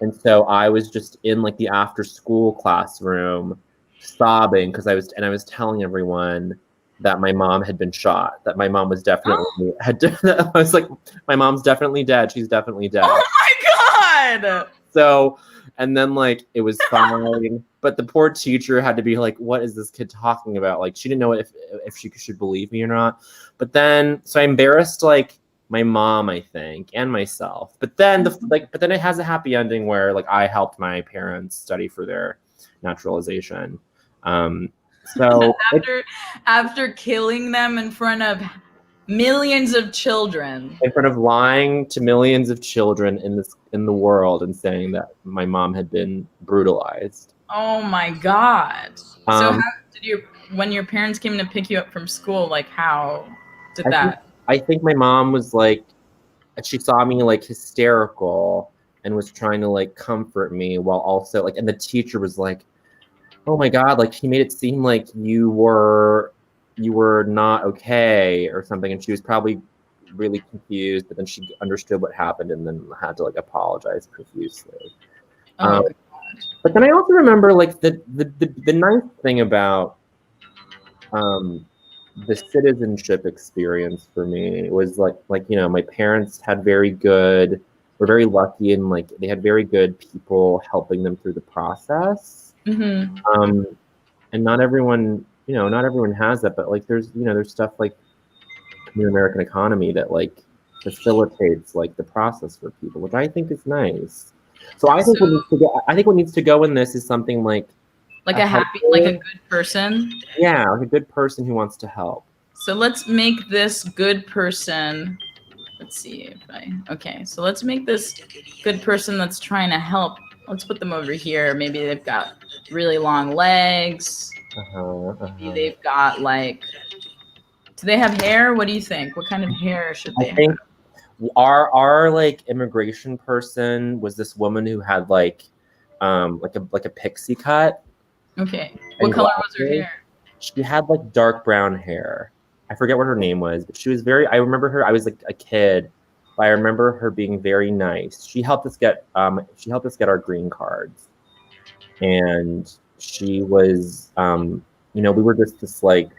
and so I was just in like the after school classroom, sobbing because I was telling everyone that my mom had been shot. That my mom was definitely I was like, my mom's definitely dead. She's definitely dead. Oh my god! So, and then like it was fine, but the poor teacher had to be like, "What is this kid talking about?" Like she didn't know if she should believe me or not. But then, so I embarrassed like my mom, I think, and myself. But then but then it has a happy ending where like I helped my parents study for their naturalization. So after killing them in front of millions of children, in front of lying to millions of children in the world and saying that my mom had been brutalized. Oh my god! So how did when your parents came to pick you up from school, like how did that? I think my mom was like, she saw me like hysterical and was trying to like comfort me while also like, and the teacher was like, oh my god, like he made it seem like you were not okay or something, and she was probably really confused, but then she understood what happened and then had to like apologize profusely. But then I also remember like the nice thing about the citizenship experience for me was like my parents were very lucky, and like they had very good people helping them through the process. Mm-hmm. And not everyone has that, but like there's stuff like the American economy that like facilitates like the process for people, which I think is nice. So I think what needs to go in this is something like a good person. Yeah, like a good person who wants to help. So let's make this good person. Let's see so let's make this good person that's trying to help. Let's put them over here. Maybe they've got really long legs. Maybe they've got like, do they have hair? What do you think? What kind of hair should they have? I think our like immigration person was this woman who had like a pixie cut. Okay. What color was her hair? She had like dark brown hair. I forget what her name was, but she was I remember her, I was like a kid, but I remember her being very nice. She helped us get our green cards. And she was, we were just this like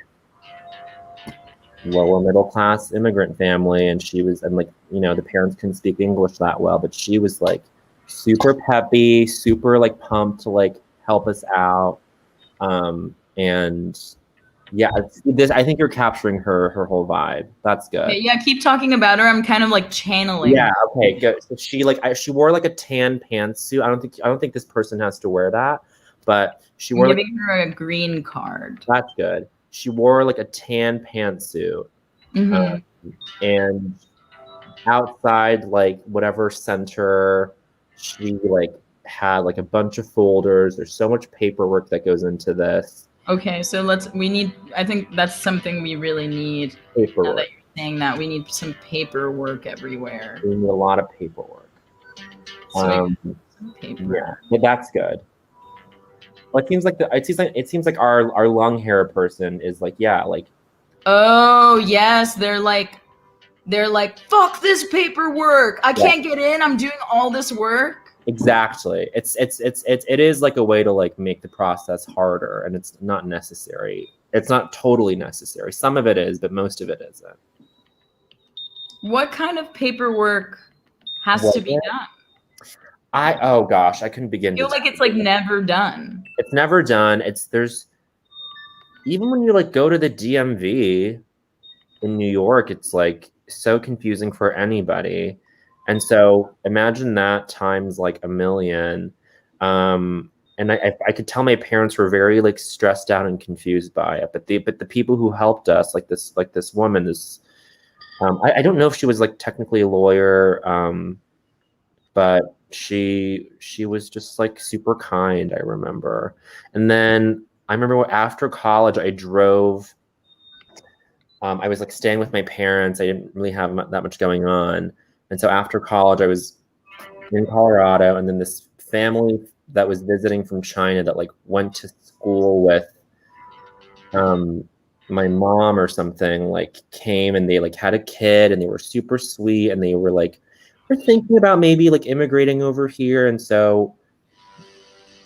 lower middle class immigrant family, and the parents couldn't speak English that well, but she was like super peppy, super like pumped to like help us out. And yeah, I think you're capturing her whole vibe. That's good. Okay, yeah, keep talking about her. I'm kind of like channeling. Yeah, okay, good. So she wore like a tan pantsuit. I don't think this person has to wear that. but she I'm wore like, giving her a green card. that's good. She wore like a tan pantsuit, Mhm. and outside like whatever center, she like had like a bunch of folders. There's so much paperwork that goes into this. Okay, so I think that's something we really need. Now Paperwork. that you're saying that, we need some paperwork everywhere. We need a lot of paperwork. So some paper. Yeah, but that's good. Well, it seems like our long hair person is like, yeah, like, Oh yes, they're like, fuck this paperwork. I can't get in. I'm doing all this work. exactly. It is like a way to like make the process harder, and it's not necessary. It's not totally necessary. Some of it is, but most of it isn't. What kind of paperwork has to be done? Oh gosh, I couldn't begin I feel to like it's like never done. It's never done. Even when you like go to the DMV in New York, it's like so confusing for anybody. And so imagine that times like a million. And I could tell my parents were very like stressed out and confused by it. But the people who helped us, like this woman, I don't know if she was like technically a lawyer, but she was just like super kind, I remember. And then I remember after college, I drove. I was like staying with my parents. I didn't really have that much going on. And so after college, I was in Colorado, and then this family that was visiting from China that like went to school with my mom or something, like came, and they like had a kid, and they were super sweet, and they were like, we're thinking about maybe like immigrating over here. And so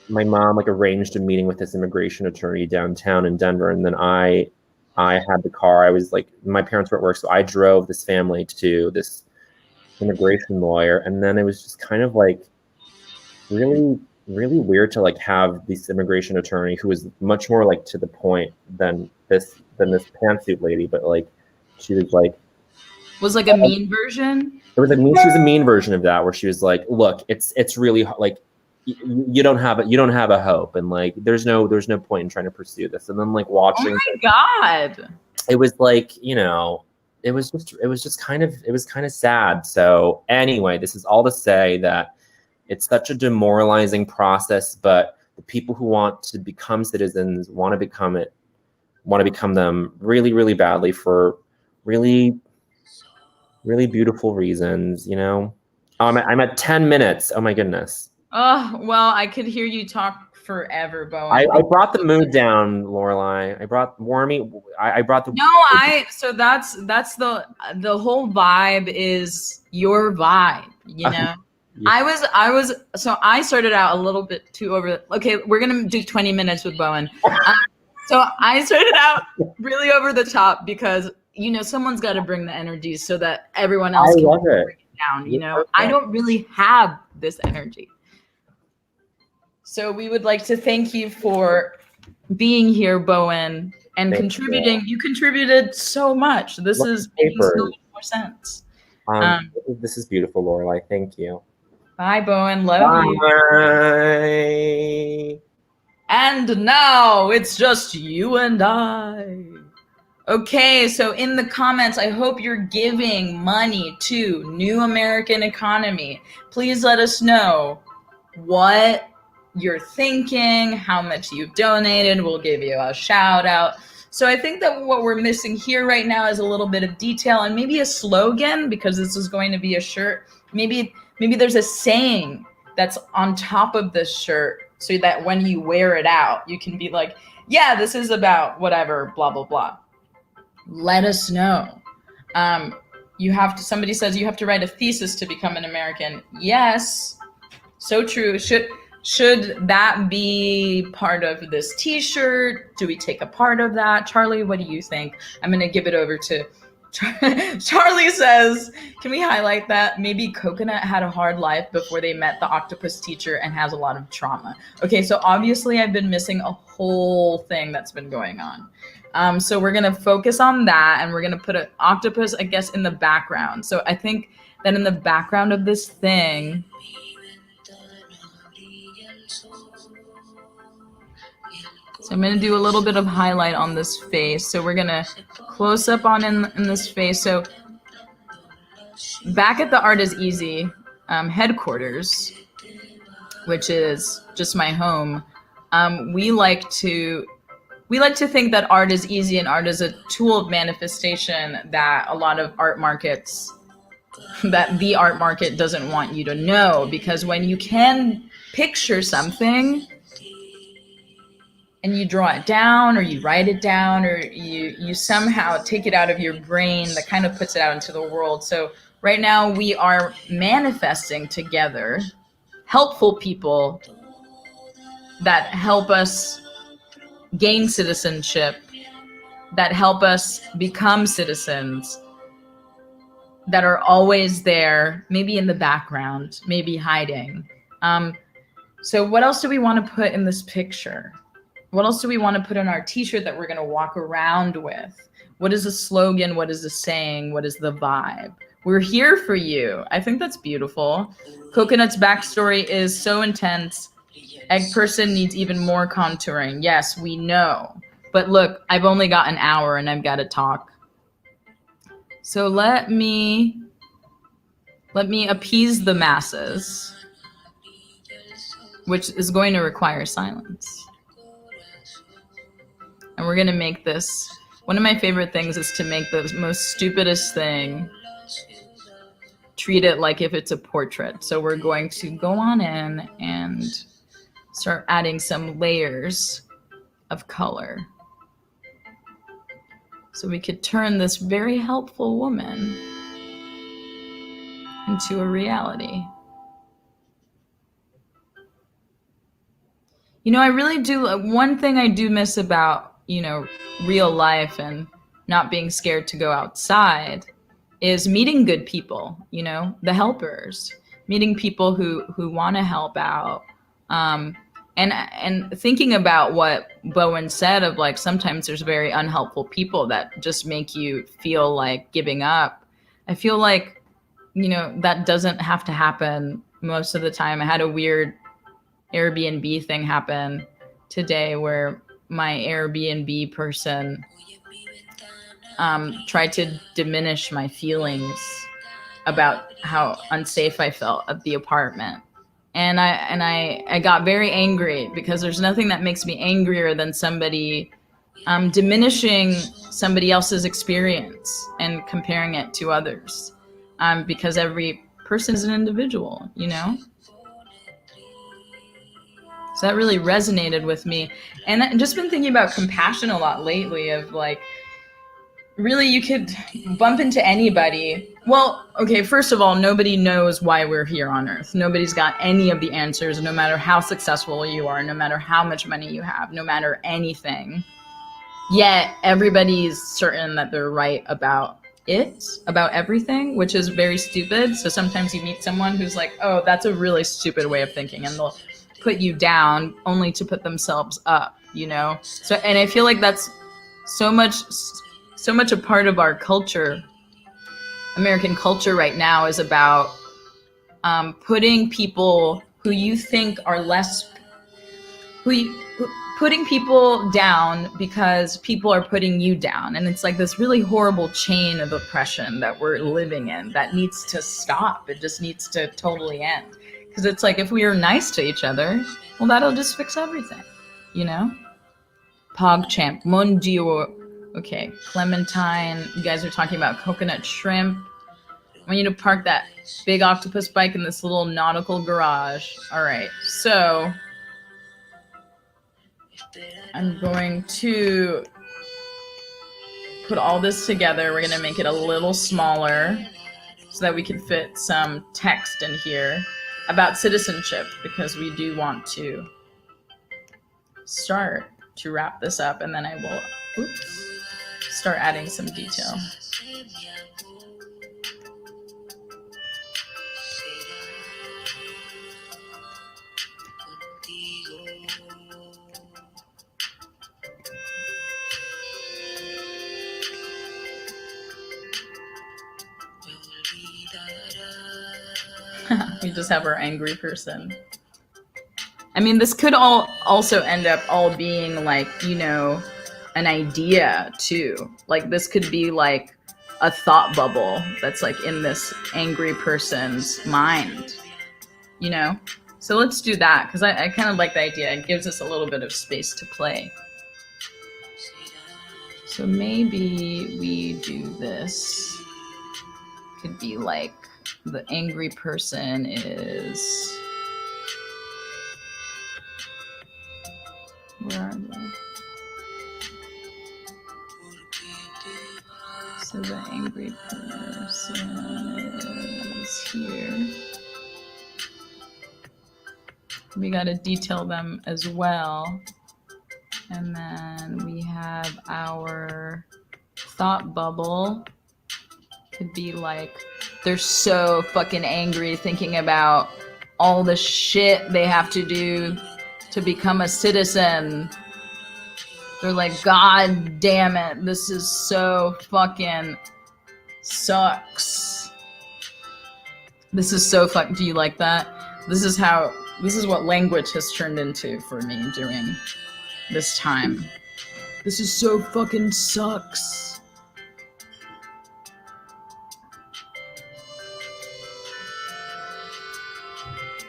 my mom like arranged a meeting with this immigration attorney downtown in Denver. And then I had the car. I was like, my parents were at work, so I drove this family to this immigration lawyer. And then it was just kind of like really, really weird to like have this immigration attorney who was much more like to the point than this pantsuit lady, but like she was like a mean version. It was like she was a mean version of that, where she was like, look, it's really like you don't have a hope, and like there's no point in trying to pursue this. And then like watching, oh my god, it was like, it was kind of sad. So anyway, this is all to say that it's such a demoralizing process, but the people who want to become citizens want to become them really, really badly for really, really beautiful reasons, I'm at 10 minutes. Oh my goodness. Oh, well, I could hear you talk forever, Bowen. I brought the mood down, Lorelei. I brought the so that's the whole vibe is your vibe, Yeah. So I started out a little bit too over. Okay, we're gonna do 20 minutes with Bowen. So I started out really over the top because someone's got to bring the energy so that everyone else can bring it down. I don't really have this energy. So we would like to thank you for being here, Bowen, and contributing. You contributed so much. This is making so much more sense. This is beautiful, Lorelei. Thank you. Bye, Bowen. Love you. Bye. And now it's just you and I. Okay, so in the comments, I hope you're giving money to New American Economy. Please let us know what you're thinking, how much you've donated. We'll give you a shout out. So I think that what we're missing here right now is a little bit of detail and maybe a slogan, because this is going to be a shirt. Maybe there's a saying that's on top of this shirt so that when you wear it out, you can be like, yeah, this is about whatever, blah, blah, blah. Let us know. Somebody says you have to write a thesis to become an American. Yes, so true. Should that be part of this t-shirt? Do we take a part of that? Charlie, what do you think? I'm going to give it over to Charlie says, can we highlight that? Maybe Coconut had a hard life before they met the octopus teacher and has a lot of trauma. Okay, so obviously I've been missing a whole thing that's been going on. So we're going to focus on that, and we're going to put an octopus, I guess, in the background. So I think that in the background of this thing, So I'm going to do a little bit of highlight on this face. So we're going to close up on in this face. So back at the Art is Easy headquarters, which is just my home, we like to think that art is easy and art is a tool of manifestation that a lot of art markets, that the art market doesn't want you to know, because when you can picture something and you draw it down or you write it down or you somehow take it out of your brain, that kind of puts it out into the world. So right now we are manifesting together helpful people that help us gain citizenship, that help us become citizens, that are always there, maybe in the background, maybe hiding. So what else do we want to put in this picture? What else do we want to put on our t-shirt that we're going to walk around with? What is the slogan? What is the saying? What is the vibe? We're here for you. I think that's beautiful. Coconut's backstory is so intense. Egg person needs even more contouring. Yes, we know. But look, I've only got an hour and I've got to talk. So let me appease the masses, which is going to require silence. And we're going to make this, one of my favorite things is to make the most stupidest thing, treat it like if it's a portrait. So we're going to go on in and start adding some layers of color. So we could turn this very helpful woman into a reality. You know, I really do, one thing I do miss about, you know, real life and not being scared to go outside is meeting good people, you know, the helpers, meeting people who want to help out. And thinking about what Bowen said of like, sometimes there's very unhelpful people that just make you feel like giving up. I feel like, you know, that doesn't have to happen most of the time. I had a weird Airbnb thing happen today where my Airbnb person tried to diminish my feelings about how unsafe I felt at the apartment. And I got very angry because there's nothing that makes me angrier than somebody diminishing somebody else's experience and comparing it to others. Because every person is an individual, you know? So that really resonated with me. And I've just been thinking about compassion a lot lately of like, really you could bump into anybody. Well, okay, first of all, nobody knows why we're here on Earth. Nobody's got any of the answers, no matter how successful you are, no matter how much money you have, no matter anything. Yet everybody's certain that they're right about it, about everything, which is very stupid. So sometimes you meet someone who's like, oh, that's a really stupid way of thinking. And they'll put you down only to put themselves up, you know? So, and I feel like that's so much a part of our culture. American culture right now is about putting people who you think are less, putting people down because people are putting you down. And it's like this really horrible chain of oppression that we're living in that needs to stop. It just needs to totally end. Because it's like, if we are nice to each other, well, that'll just fix everything, you know? PogChamp, Mon Dieu. Okay, Clementine, you guys are talking about coconut shrimp. I want you to park that big octopus bike in this little nautical garage. All right, so I'm going to put all this together. We're gonna make it a little smaller so that we can fit some text in here about citizenship, because we do want to start to wrap this up, and then I will start adding some detail. We just have our angry person. I mean, this could all also end up all being like, you know, an idea too. Like this could be like a thought bubble that's like in this angry person's mind, you know? So let's do that because I kind of like the idea. It gives us a little bit of space to play. So maybe we do this. Could be like the angry person is... Where are they? So the angry person is here. We got to detail them as well. And then we have our thought bubble. Could be like, they're so fucking angry thinking about all the shit they have to do to become a citizen. They're like, God damn it, this is so fucking sucks. This is so fuck. Do you like that? This is what language has turned into for me during this time. This is so fucking sucks.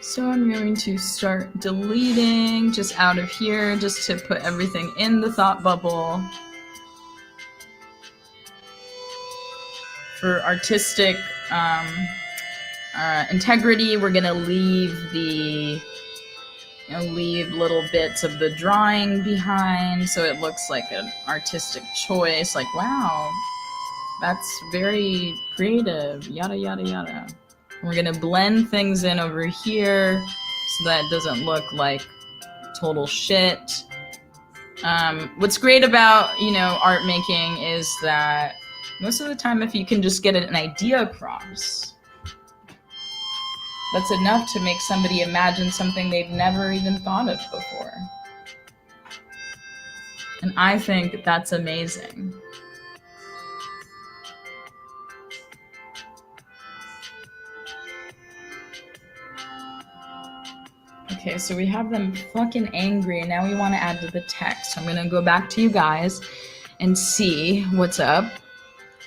So I'm going to start deleting just out of here just to put everything in the thought bubble. For artistic integrity, we're gonna leave leave little bits of the drawing behind so it looks like an artistic choice. Like, wow, that's very creative, yada, yada, yada. We're gonna blend things in over here so that it doesn't look like total shit. What's great about, you know, art making is that most of the time if you can just get an idea across, that's enough to make somebody imagine something they've never even thought of before. And I think that's amazing. Okay, so we have them fucking angry, and now we want to add to the text. I'm gonna go back to you guys and see what's up.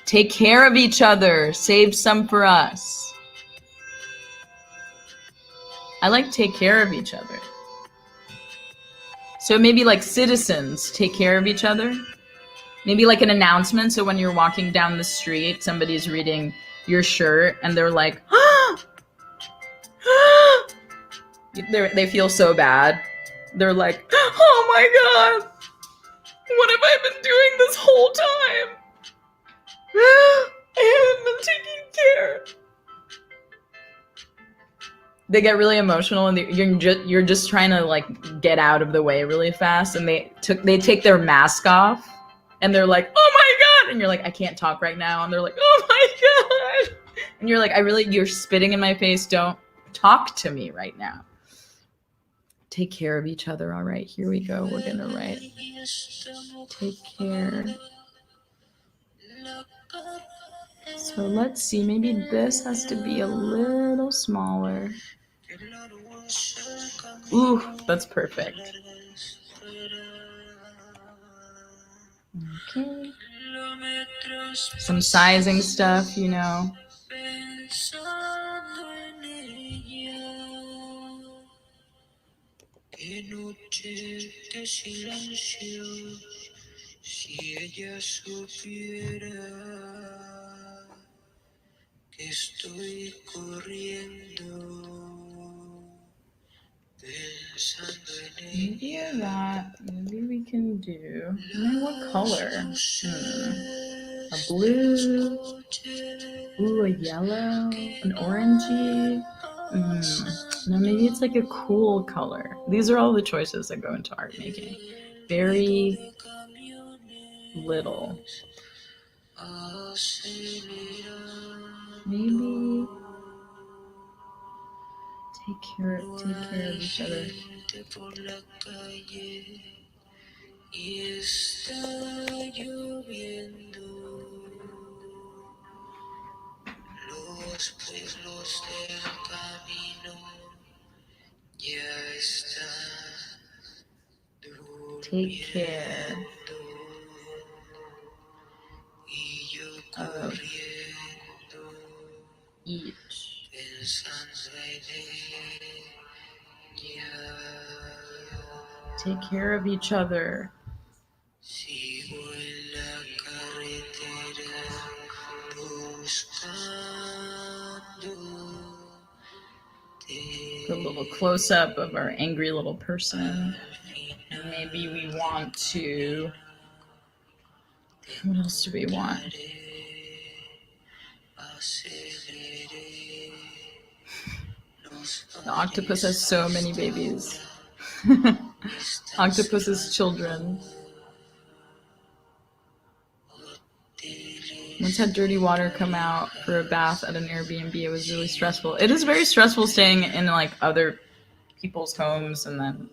Take care of each other. Save some for us. I like take care of each other. So maybe like citizens take care of each other. Maybe like an announcement. So when you're walking down the street, somebody's reading your shirt and they're like, they feel so bad. They're like, oh my God, what have I been doing this whole time? I haven't been taking care. They get really emotional and you're just trying to like get out of the way really fast, and they take their mask off and they're like, oh my God, and you're like, I can't talk right now, and they're like, oh my God, and you're like, you're spitting in my face, don't talk to me right now. Take care of each other. All right, here we go. We're gonna write take care. So let's see, maybe this has to be a little smaller. Ooh, that's perfect. Okay. Some sizing stuff, you know. Maybe that. Maybe we can do. What color? A blue. Ooh, a yellow. An orangey. No, maybe it's like a cool color. These are all the choices that go into art making. Very little. Maybe take care of each other. Take care of each. Take care of each other. A little close up of our angry little person. And maybe we want to. What else do we want? The octopus has so many babies. Octopus's children. Once had dirty water come out for a bath at an Airbnb. It was really stressful. It is very stressful staying in like other people's homes and then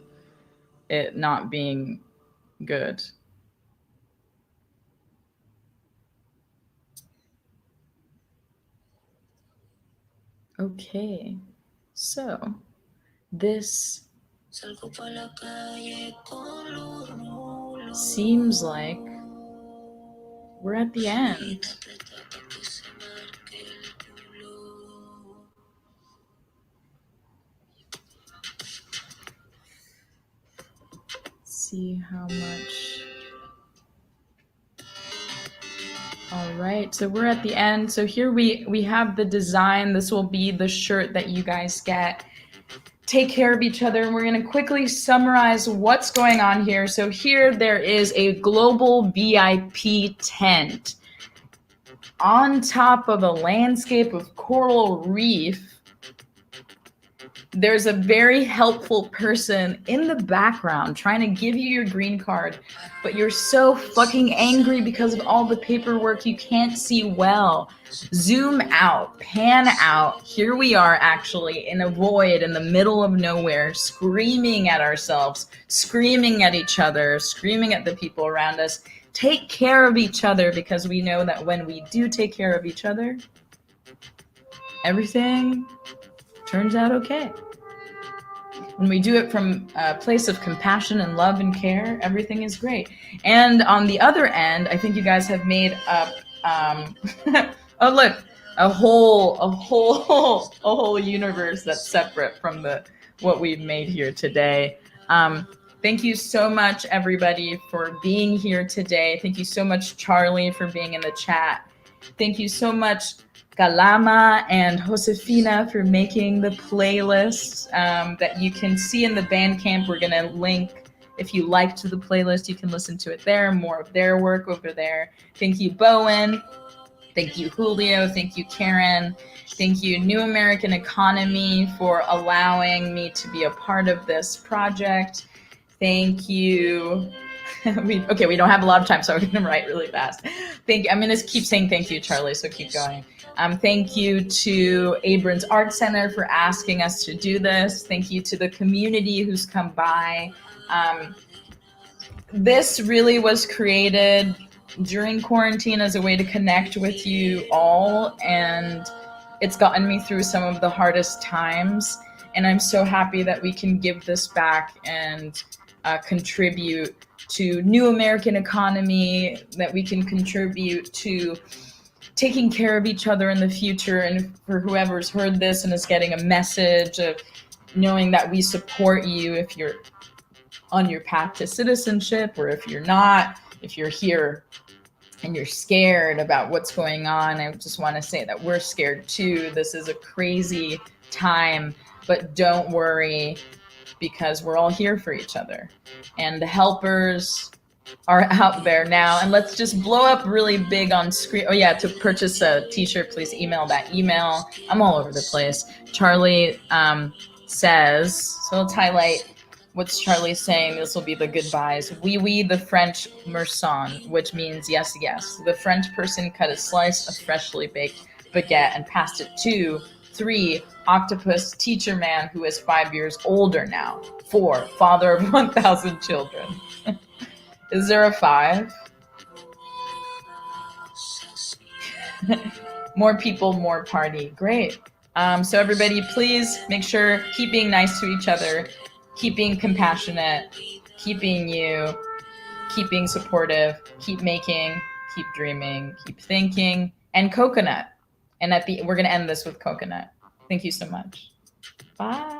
it not being good. Okay, so this seems like we're at the end. See how much. All right, so we're at the end. So here we have the design. This will be the shirt that you guys get. Take care of each other. And we're going to quickly summarize what's going on here. So here there is a global VIP tent on top of a landscape of coral reef. There's a very helpful person in the background trying to give you your green card, but you're so fucking angry because of all the paperwork you can't see well. Zoom out, pan out. Here we are actually in a void in the middle of nowhere, screaming at ourselves, screaming at each other, screaming at the people around us. Take care of each other because we know that when we do take care of each other, everything turns out okay. When we do it from a place of compassion and love and care, everything is great. And on the other end, I think you guys have made up, oh look, a whole universe that's separate from what we've made here today. Thank you so much, everybody, for being here today. Thank you so much, Charlie, for being in the chat. Thank you so much, Kalama and Josefina, for making the playlist that you can see in the Bandcamp. We're going to link, if you liked the playlist, you can listen to it there. More of their work over there. Thank you, Bowen. Thank you, Julio. Thank you, Karen. Thank you, New American Economy, for allowing me to be a part of this project. Thank you. We don't have a lot of time, so I'm going to write really fast. I'm going to keep saying thank you, Charlie, so keep going. Thank you to Abrams Art Center for asking us to do this. Thank you to the community who's come by. This really was created during quarantine as a way to connect with you all, and it's gotten me through some of the hardest times. And I'm so happy that we can give this back and contribute to New American Economy, that we can contribute to taking care of each other in the future. And for whoever's heard this and is getting a message of knowing that we support you if you're on your path to citizenship, or if you're not, if you're here and you're scared about what's going on, I just want to say that we're scared too. This is a crazy time, but don't worry, because we're all here for each other. And the helpers are out there now. And let's just blow up really big on screen. Oh yeah, to purchase a t-shirt, please email that email. I'm all over the place. Charlie says, so let's highlight what's Charlie saying. This will be the goodbyes. Oui, the French merson, which means yes, yes. The French person cut a slice of freshly baked baguette and passed it to 3, octopus teacher man who is 5 years older now. 4, father of 1,000 children. Is there a 5? More people, more party. Great. So everybody, please make sure, keep being nice to each other, keep being compassionate, keep being you, keep being supportive, keep making, keep dreaming, keep thinking, and coconut. And we're going to end this with coconut. Thank you so much. Bye.